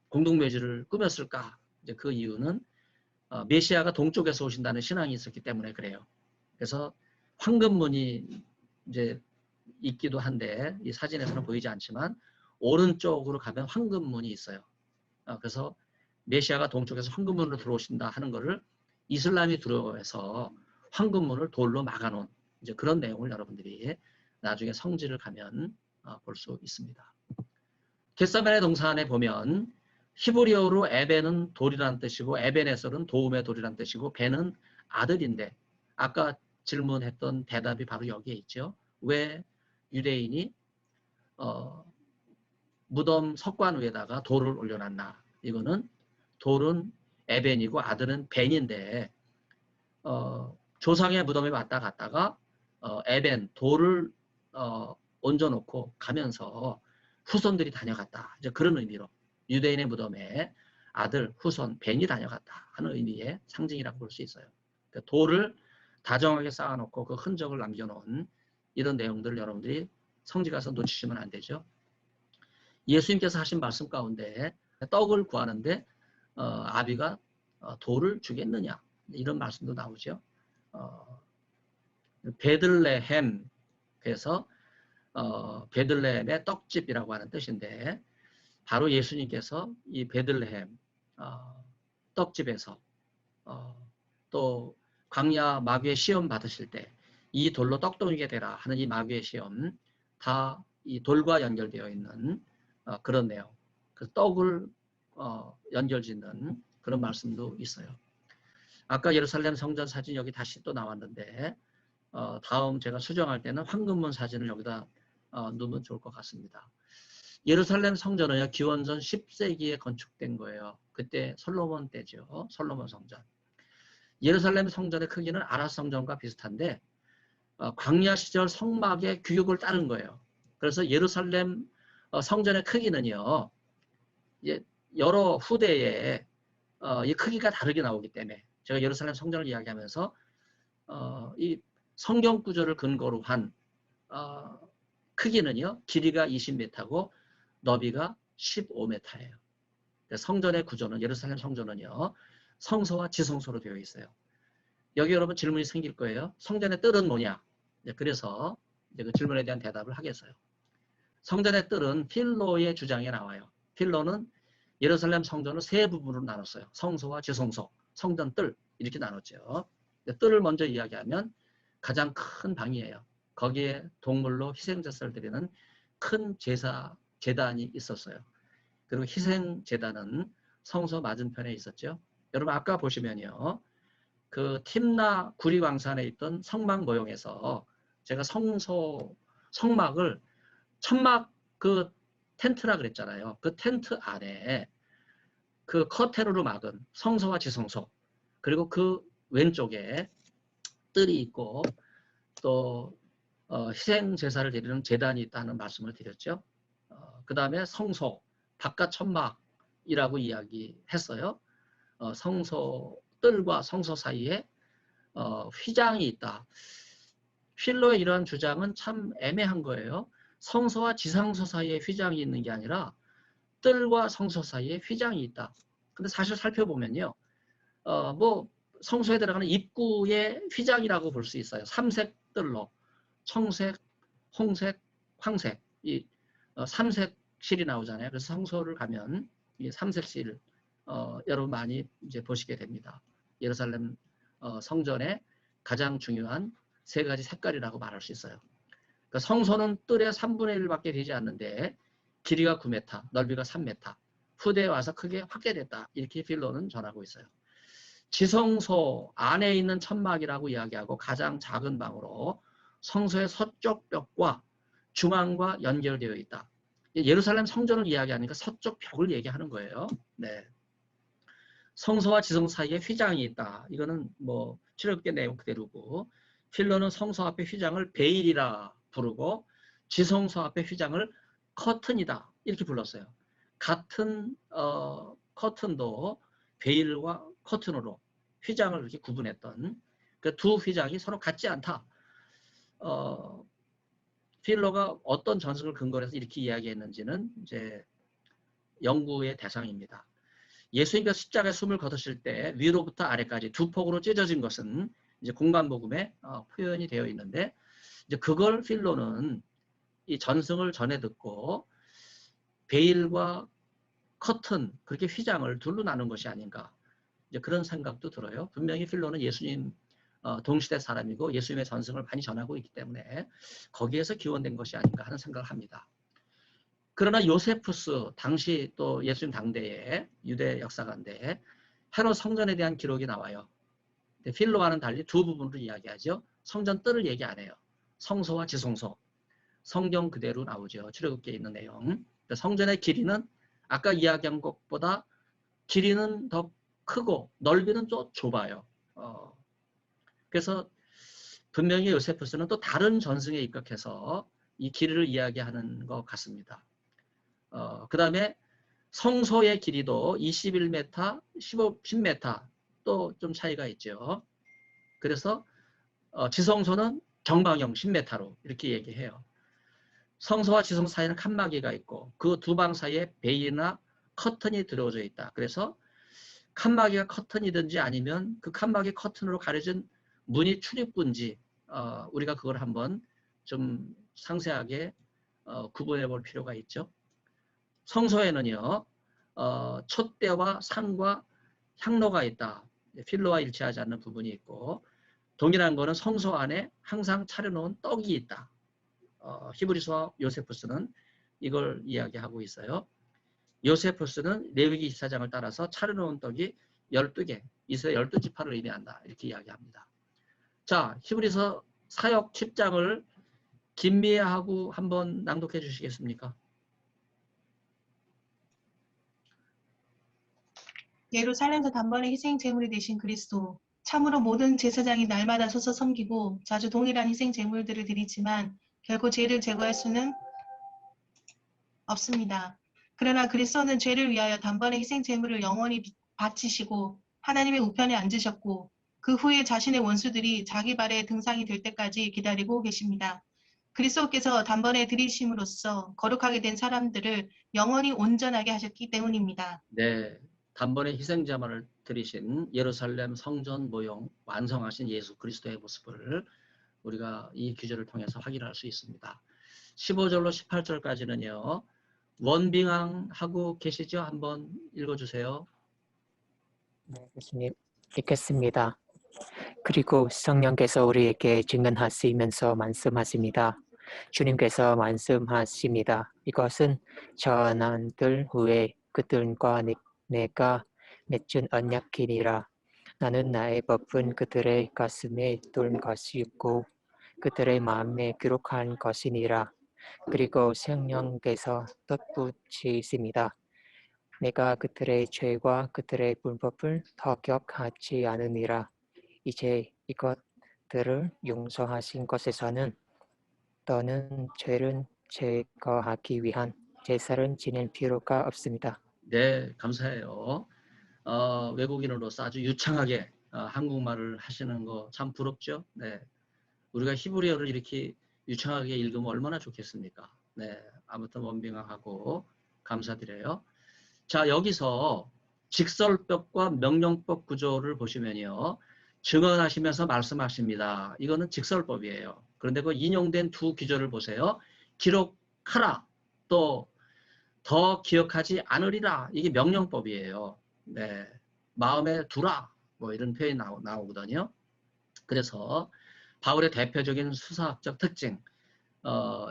공동묘지를 꾸몄을까? 이제 그 이유는 메시아가 동쪽에서 오신다는 신앙이 있었기 때문에 그래요. 그래서 황금문이 이제 있기도 한데 이 사진에서는 보이지 않지만 오른쪽으로 가면 황금문이 있어요. 그래서 메시아가 동쪽에서 황금문으로 들어오신다 하는 것을 이슬람이 두려워해서 황금문을 돌로 막아놓은 이제 그런 내용을 여러분들이 나중에 성지를 가면 볼 수 있습니다. 겟세마네 동산에 보면 히브리어로 에벤은 돌이라는 뜻이고 에벤에서는 도움의 돌이라는 뜻이고 벤은 아들인데 아까 질문했던 대답이 바로 여기에 있죠. 왜 유대인이 무덤 석관 위에다가 돌을 올려놨나. 이거는 돌은 에벤이고 아들은 벤인데 조상의 무덤에 왔다 갔다가 에벤 돌을 얹어놓고 가면서 후손들이 다녀갔다. 이제 그런 의미로 유대인의 무덤에 아들, 후손, 벤이 다녀갔다 하는 의미의 상징이라고 볼 수 있어요. 그러니까 돌을 다정하게 쌓아놓고 그 흔적을 남겨놓은 이런 내용들을 여러분들이 성지 가서 놓치시면 안 되죠. 예수님께서 하신 말씀 가운데 떡을 구하는데 아비가 돌을 주겠느냐 이런 말씀도 나오죠. 베들레헴 그래서 베들레헴의 떡집이라고 하는 뜻인데 바로 예수님께서 이 베들레헴 떡집에서 또 광야 마귀의 시험 받으실 때 이 돌로 떡동이게 되라 하는 이 마귀의 시험 다 이 돌과 연결되어 있는 그런 내용. 그 떡을 연결짓는 그런 말씀도 있어요. 아까 예루살렘 성전 사진 여기 다시 또 나왔는데 다음 제가 수정할 때는 황금문 사진을 여기다 넣으면 좋을 것 같습니다. 예루살렘 성전은 기원전 10세기에 건축된 거예요. 그때 솔로몬 때죠. 솔로몬 성전. 예루살렘 성전의 크기는 아라 성전과 비슷한데 광야 시절 성막의 규격을 따른 거예요. 그래서 예루살렘 성전의 크기는요. 여러 후대에 이 크기가 다르게 나오기 때문에 제가 예루살렘 성전을 이야기하면서 이 성경 구절을 근거로 한 크기는요. 길이가 20m고 너비가 15m예요. 성전의 구조는 예루살렘 성전은요. 성소와 지성소로 되어 있어요. 여기 여러분 질문이 생길 거예요. 성전의 뜰은 뭐냐? 그래서 이제 그 질문에 대한 대답을 하겠어요. 성전의 뜰은 필로의 주장에 나와요. 필로는 예루살렘 성전을 세 부분으로 나눴어요. 성소와 지성소, 성전 뜰 이렇게 나눴죠. 뜰을 먼저 이야기하면 가장 큰 방이에요. 거기에 동물로 희생제사를 드리는 큰 제단이 있었어요. 그리고 희생제단은 성소 맞은편에 있었죠. 여러분 아까 보시면요. 그 팀나 구리광산에 있던 성막 모형에서 제가 성막을 천막 그 텐트라 그랬잖아요. 그 텐트 안에 그 커튼으로 막은 성소와 지성소 그리고 그 왼쪽에 뜰이 있고 또 희생 제사를 드리는 제단이 있다는 말씀을 드렸죠. 그 다음에 성소 바깥 천막이라고 이야기했어요. 성소 뜰과 성소 사이에 휘장이 있다. 필로의 이러한 주장은 참 애매한 거예요. 성소와 지상소 사이에 휘장이 있는 게 아니라 뜰과 성소 사이에 휘장이 있다. 근데 사실 살펴보면요. 뭐 성소에 들어가는 입구의 휘장이라고 볼 수 있어요. 삼색 뜰로 청색, 홍색, 황색 이 삼색실이 나오잖아요. 그래서 성소를 가면 이 삼색실 여러분 많이 이제 보시게 됩니다. 예루살렘 성전의 가장 중요한 세 가지 색깔이라고 말할 수 있어요. 그러니까 성소는 뜰의 3분의 1밖에 되지 않는데 길이가 9m, 넓이가 3m. 후대에 와서 크게 확대됐다. 이렇게 필로는 전하고 있어요. 지성소 안에 있는 천막이라고 이야기하고 가장 작은 방으로 성소의 서쪽 벽과 중앙과 연결되어 있다. 예루살렘 성전을 이야기하니까 서쪽 벽을 얘기하는 거예요. 네. 성소와 지성 사이에 휘장이 있다. 이거는 뭐 출애굽기 내용 그대로고 필로는 성소 앞에 휘장을 베일이라 부르고 지성소 앞에 휘장을 커튼이다. 이렇게 불렀어요. 같은 커튼도 베일과 커튼으로 휘장을 이렇게 구분했던 그 두 휘장이 서로 같지 않다. 필로가 어떤 전설을 근거로 해서 이렇게 이야기했는지는 이제 연구의 대상입니다. 예수님께서 십자가에 숨을 거두실 때 위로부터 아래까지 두 폭으로 찢어진 것은 이제 공간복음에 표현이 되어 있는데, 이제 그걸 필로는 이 전승을 전해 듣고 베일과 커튼, 그렇게 휘장을 둘로 나눈 것이 아닌가, 이제 그런 생각도 들어요. 분명히 필로는 예수님 동시대 사람이고 예수님의 전승을 많이 전하고 있기 때문에 거기에서 기원된 것이 아닌가 하는 생각을 합니다. 그러나 요세푸스, 당시 또 예수님 당대의 유대 역사가인데 헤롯 성전에 대한 기록이 나와요. 필로와는 달리 두 부분으로 이야기하죠. 성전 뜰을 얘기 안 해요. 성소와 지성소. 성경 그대로 나오죠. 출애굽기에 있는 내용. 성전의 길이는 아까 이야기한 것보다 길이는 더 크고 넓이는 또 좁아요. 그래서 분명히 요세푸스는 또 다른 전승에 입각해서 이 길이를 이야기하는 것 같습니다. 그 다음에 성소의 길이도 21m, 10m 또 좀 차이가 있죠. 그래서 지성소는 정방형 10m로 이렇게 얘기해요. 성소와 지성소 사이에는 칸막이가 있고 그 두 방 사이에 베일이나 커튼이 들어져 있다. 그래서 칸막이가 커튼이든지 아니면 그 칸막이 커튼으로 가려진 문이 출입구인지 우리가 그걸 한번 좀 상세하게 구분해 볼 필요가 있죠. 성소에는요, 촛대와 상과 향로가 있다. 필로와 일치하지 않는 부분이 있고, 동일한 거는 성소 안에 항상 차려놓은 떡이 있다. 히브리서와 요세푸스는 이걸 이야기하고 있어요. 요세푸스는 레위기 24장을 따라서 차려놓은 떡이 12개, 이스라엘 12지파를 의미한다. 이렇게 이야기합니다. 자, 히브리서 사역 10장을 김미애하고 한번 낭독해 주시겠습니까? 예루살렘에서 단번에 희생 제물이 되신 그리스도, 참으로 모든 제사장이 날마다 서서 섬기고 자주 동일한 희생 제물들을 드리지만 결코 죄를 제거할 수는 없습니다. 그러나 그리스도는 죄를 위하여 단번에 희생 제물을 영원히 바치시고 하나님의 우편에 앉으셨고 그 후에 자신의 원수들이 자기 발에 등상이 될 때까지 기다리고 계십니다. 그리스도께서 단번에 드리심으로써 거룩하게 된 사람들을 영원히 온전하게 하셨기 때문입니다. 네, 단번에 희생자만을 드리신 예루살렘 성전 모형 완성하신 예수 그리스도의 모습을 우리가 이 구절을 통해서 확인할 수 있습니다. 15절로 18절까지는요. 원빙항 하고 계시죠? 한번 읽어주세요. 네, 교수님 읽겠습니다. 그리고 성령께서 우리에게 증언하시면서 말씀하십니다. 주님께서 말씀하십니다. 이것은 전한들 후에 그들과 내가 맺은 언약이니라. 나는 나의 법은 그들의 가슴에 둔 것이고 그들의 마음에 기록한 것이니라. 그리고 성령께서 덧붙이십니다. 내가 그들의 죄와 그들의 불법을 더 기억하지 않으니라. 이제 이것들을 용서하신 것에서는 더는 죄를 제거하기 위한 제사를 지낼 필요가 없습니다. 네, 감사해요. 외국인으로서 아주 유창하게 한국말을 하시는 거 참 부럽죠. 네, 우리가 히브리어를 이렇게 유창하게 읽으면 얼마나 좋겠습니까? 네, 아무튼 원빙항하고 감사드려요. 자, 여기서 직설법과 명령법 구조를 보시면요. 증언하시면서 말씀하십니다. 이거는 직설법이에요. 그런데 그 인용된 두 구절을 보세요. 기록하라, 또 더 기억하지 않으리라. 이게 명령법이에요. 네, 마음에 두라. 뭐 이런 표현이 나오거든요. 그래서 바울의 대표적인 수사학적 특징,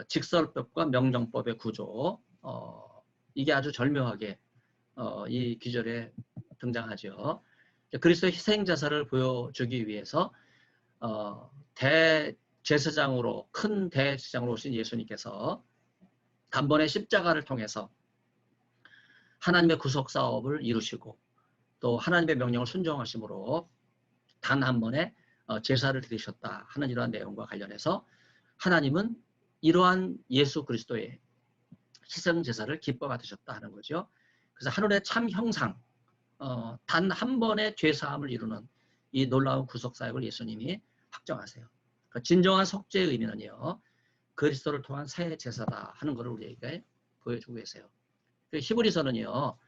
직설법과 명령법의 구조, 이게 아주 절묘하게 이 구절에 등장하죠. 그리스도의 희생자사를 보여주기 위해서 대제사장으로, 큰 대제사장으로 오신 예수님께서 단번에 십자가를 통해서 하나님의 구속사업을 이루시고 또 하나님의 명령을 순종하심으로 단 한 번에 제사를 드리셨다 하는 이러한 내용과 관련해서 하나님은 이러한 예수 그리스도의 희생제사를 기뻐 받으셨다 하는 거죠. 그래서 하늘의 참 형상, 단 한 번의 죄사함을 이루는 이 놀라운 구속사역을 예수님이 확정하세요. 그러니까 진정한 속죄의 의미는요. 그리스도를 통한 새 제사다 하는 것을 우리에게 보여주고 계세요. 히브리서는요.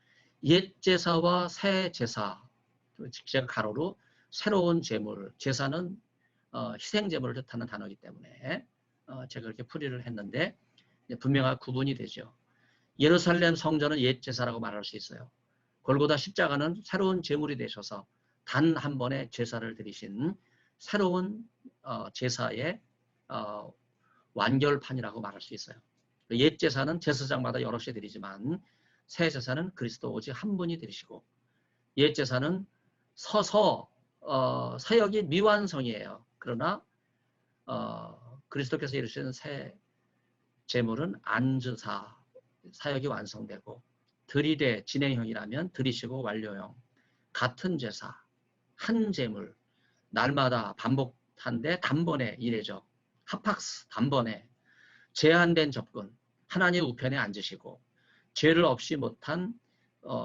옛 제사와 새 제사, 제가 가로로 새로운 제물, 제사는 희생 제물을 뜻하는 단어이기 때문에 제가 그렇게 풀이를 했는데 분명한 구분이 되죠. 예루살렘 성전은 옛 제사라고 말할 수 있어요. 골고다 십자가는 새로운 제물이 되셔서 단 한 번의 제사를 드리신 새로운 제사의 완결판이라고 말할 수 있어요. 옛 제사는 제사장마다 여럿이 드리지만 새 제사는 그리스도 오직 한 분이 드리시고, 옛 제사는 서서 사역이 미완성이에요. 그러나 그리스도께서 이루시는 새 제물은 안주사, 사역이 완성되고, 들이대 진행형이라면 들이시고 완료형, 같은 제사, 한 제물, 날마다 반복한데 단번에 이래죠. 하팍스, 단번에 제한된 접근, 하나님 우편에 앉으시고, 죄를 없이 못한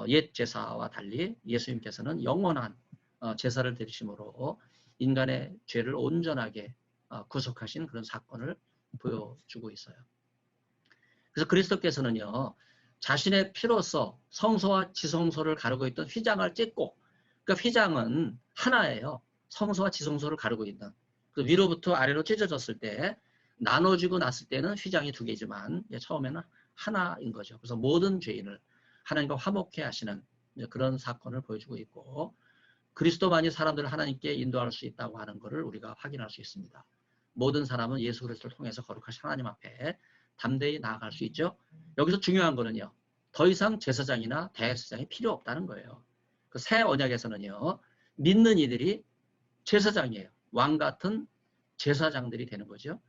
옛 제사와 달리 예수님께서는 영원한 제사를 드리심으로 인간의 죄를 온전하게 구속하신 그런 사건을 보여주고 있어요. 그래서 그리스도께서는요, 자신의 피로써 성소와 지성소를 가르고 있던 휘장을 찢고, 그러니까 휘장은 하나예요. 성소와 지성소를 가르고 있는. 그 위로부터 아래로 찢어졌을 때, 나눠지고 났을 때는 휘장이 두 개지만 처음에는 하나인 거죠. 그래서 모든 죄인을 하나님과 화목해 하시는 그런 사건을 보여주고 있고, 그리스도만이 사람들을 하나님께 인도할 수 있다고 하는 것을 우리가 확인할 수 있습니다. 모든 사람은 예수 그리스도를 통해서 거룩하신 하나님 앞에 담대히 나아갈 수 있죠. 여기서 중요한 거는요, 더 이상 제사장이나 대제사장이 필요 없다는 거예요. 그 새 언약에서는요, 믿는 이들이 제사장이에요. 왕 같은 제사장들이 되는 거죠.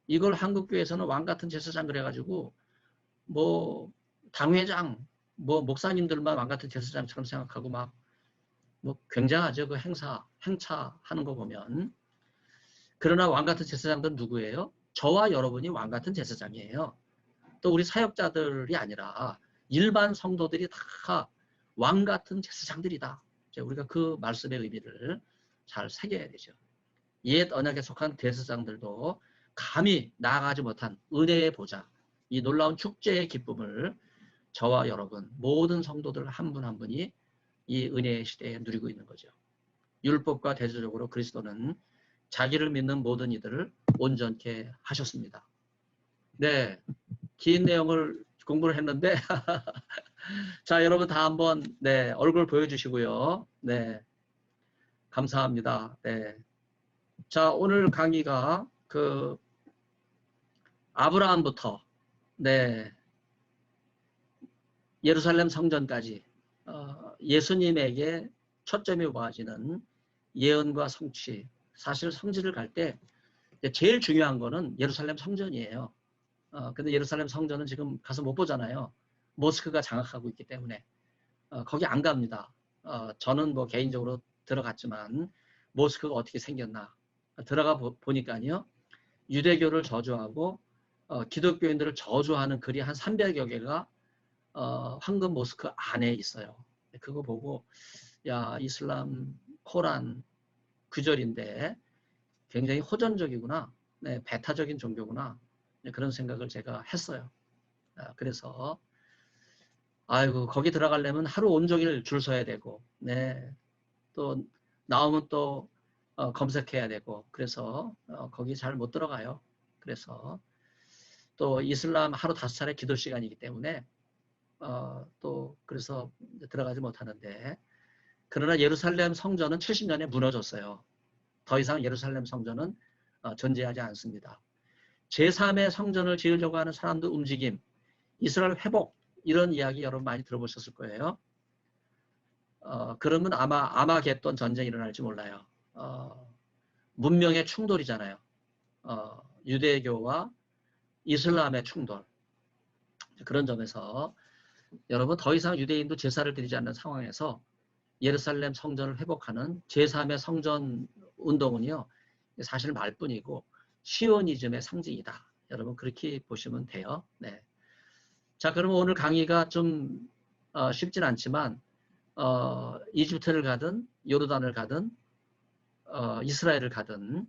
이걸 한국교회에서는 왕 같은 제사장 그래가지고 뭐 당회장, 뭐 목사님들만 왕 같은 제사장처럼 생각하고 막 뭐 굉장하죠. 그 행차하는 거 보면. 그러나 왕 같은 제사장들은 누구예요? 저와 여러분이 왕 같은 제사장이에요. 또 우리 사역자들이 아니라 일반 성도들이 다 왕 같은 제사장들이다. 우리가 그 말씀의 의미를 잘 새겨야 되죠. 옛 언약에 속한 제사장들도 감히 나아가지 못한 은혜의 보좌, 이 놀라운 축제의 기쁨을 저와 여러분, 모든 성도들 한 분 한 분이 이 은혜의 시대에 누리고 있는 거죠. 율법과 대조적으로 그리스도는 자기를 믿는 모든 이들을 온전케 하셨습니다. 네, 긴 내용을 공부를 했는데 자, 여러분 다 한번 네, 얼굴 보여주시고요. 네, 감사합니다. 네, 자, 오늘 강의가 그 아브라함부터 네, 예루살렘 성전까지 예수님에게 초점이 모아지는 예언과 성취, 사실 성지를 갈 때 제일 중요한 거는 예루살렘 성전이에요. 근데 예루살렘 성전은 지금 가서 못 보잖아요. 모스크가 장악하고 있기 때문에 거기 안 갑니다. 저는 뭐 개인적으로 들어갔지만 모스크가 어떻게 생겼나 들어가 보니까요, 유대교를 저주하고 기독교인들을 저주하는 글이 한 300여 개가 황금 모스크 안에 있어요. 그거 보고 야, 이슬람 코란 구절인데 굉장히 호전적이구나, 네, 배타적인 종교구나, 네, 그런 생각을 제가 했어요. 그래서 아이고, 거기 들어가려면 하루 온종일 줄 서야 되고, 네, 또 나오면 또 검색해야 되고, 그래서 거기 잘 못 들어가요. 그래서 또 이슬람 하루 5차례 기도 시간이기 때문에 또 그래서 들어가지 못하는데, 그러나 예루살렘 성전은 70년에 무너졌어요. 더 이상 예루살렘 성전은 존재하지 않습니다. 제3의 성전을 지으려고 하는 사람들 움직임, 이스라엘 회복, 이런 이야기 여러분 많이 들어보셨을 거예요. 그러면 아마 아마겟돈 전쟁이 일어날지 몰라요. 문명의 충돌이잖아요. 유대교와 이슬람의 충돌. 그런 점에서 여러분 더 이상 유대인도 제사를 드리지 않는 상황에서 예루살렘 성전을 회복하는 제3의 성전 운동은요, 사실 말뿐이고 시오니즘의 상징이다. 여러분 그렇게 보시면 돼요. 네. 자, 그러면 오늘 강의가 좀 쉽진 않지만 이집트를 가든 요르단을 가든 이스라엘을 가든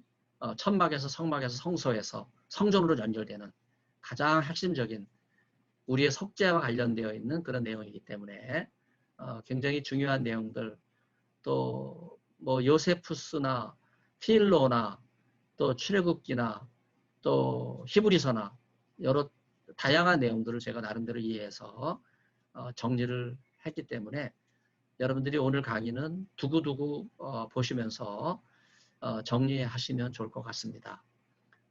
천막에서 성막에서 성소에서 성전으로 연결되는 가장 핵심적인 우리의 속죄와 관련되어 있는 그런 내용이기 때문에 굉장히 중요한 내용들, 또 뭐 요세푸스나 필로나 또 출애굽기나 또 히브리서나 여러 다양한 내용들을 제가 나름대로 이해해서 정리를 했기 때문에 여러분들이 오늘 강의는 두고두고 보시면서 정리하시면 좋을 것 같습니다.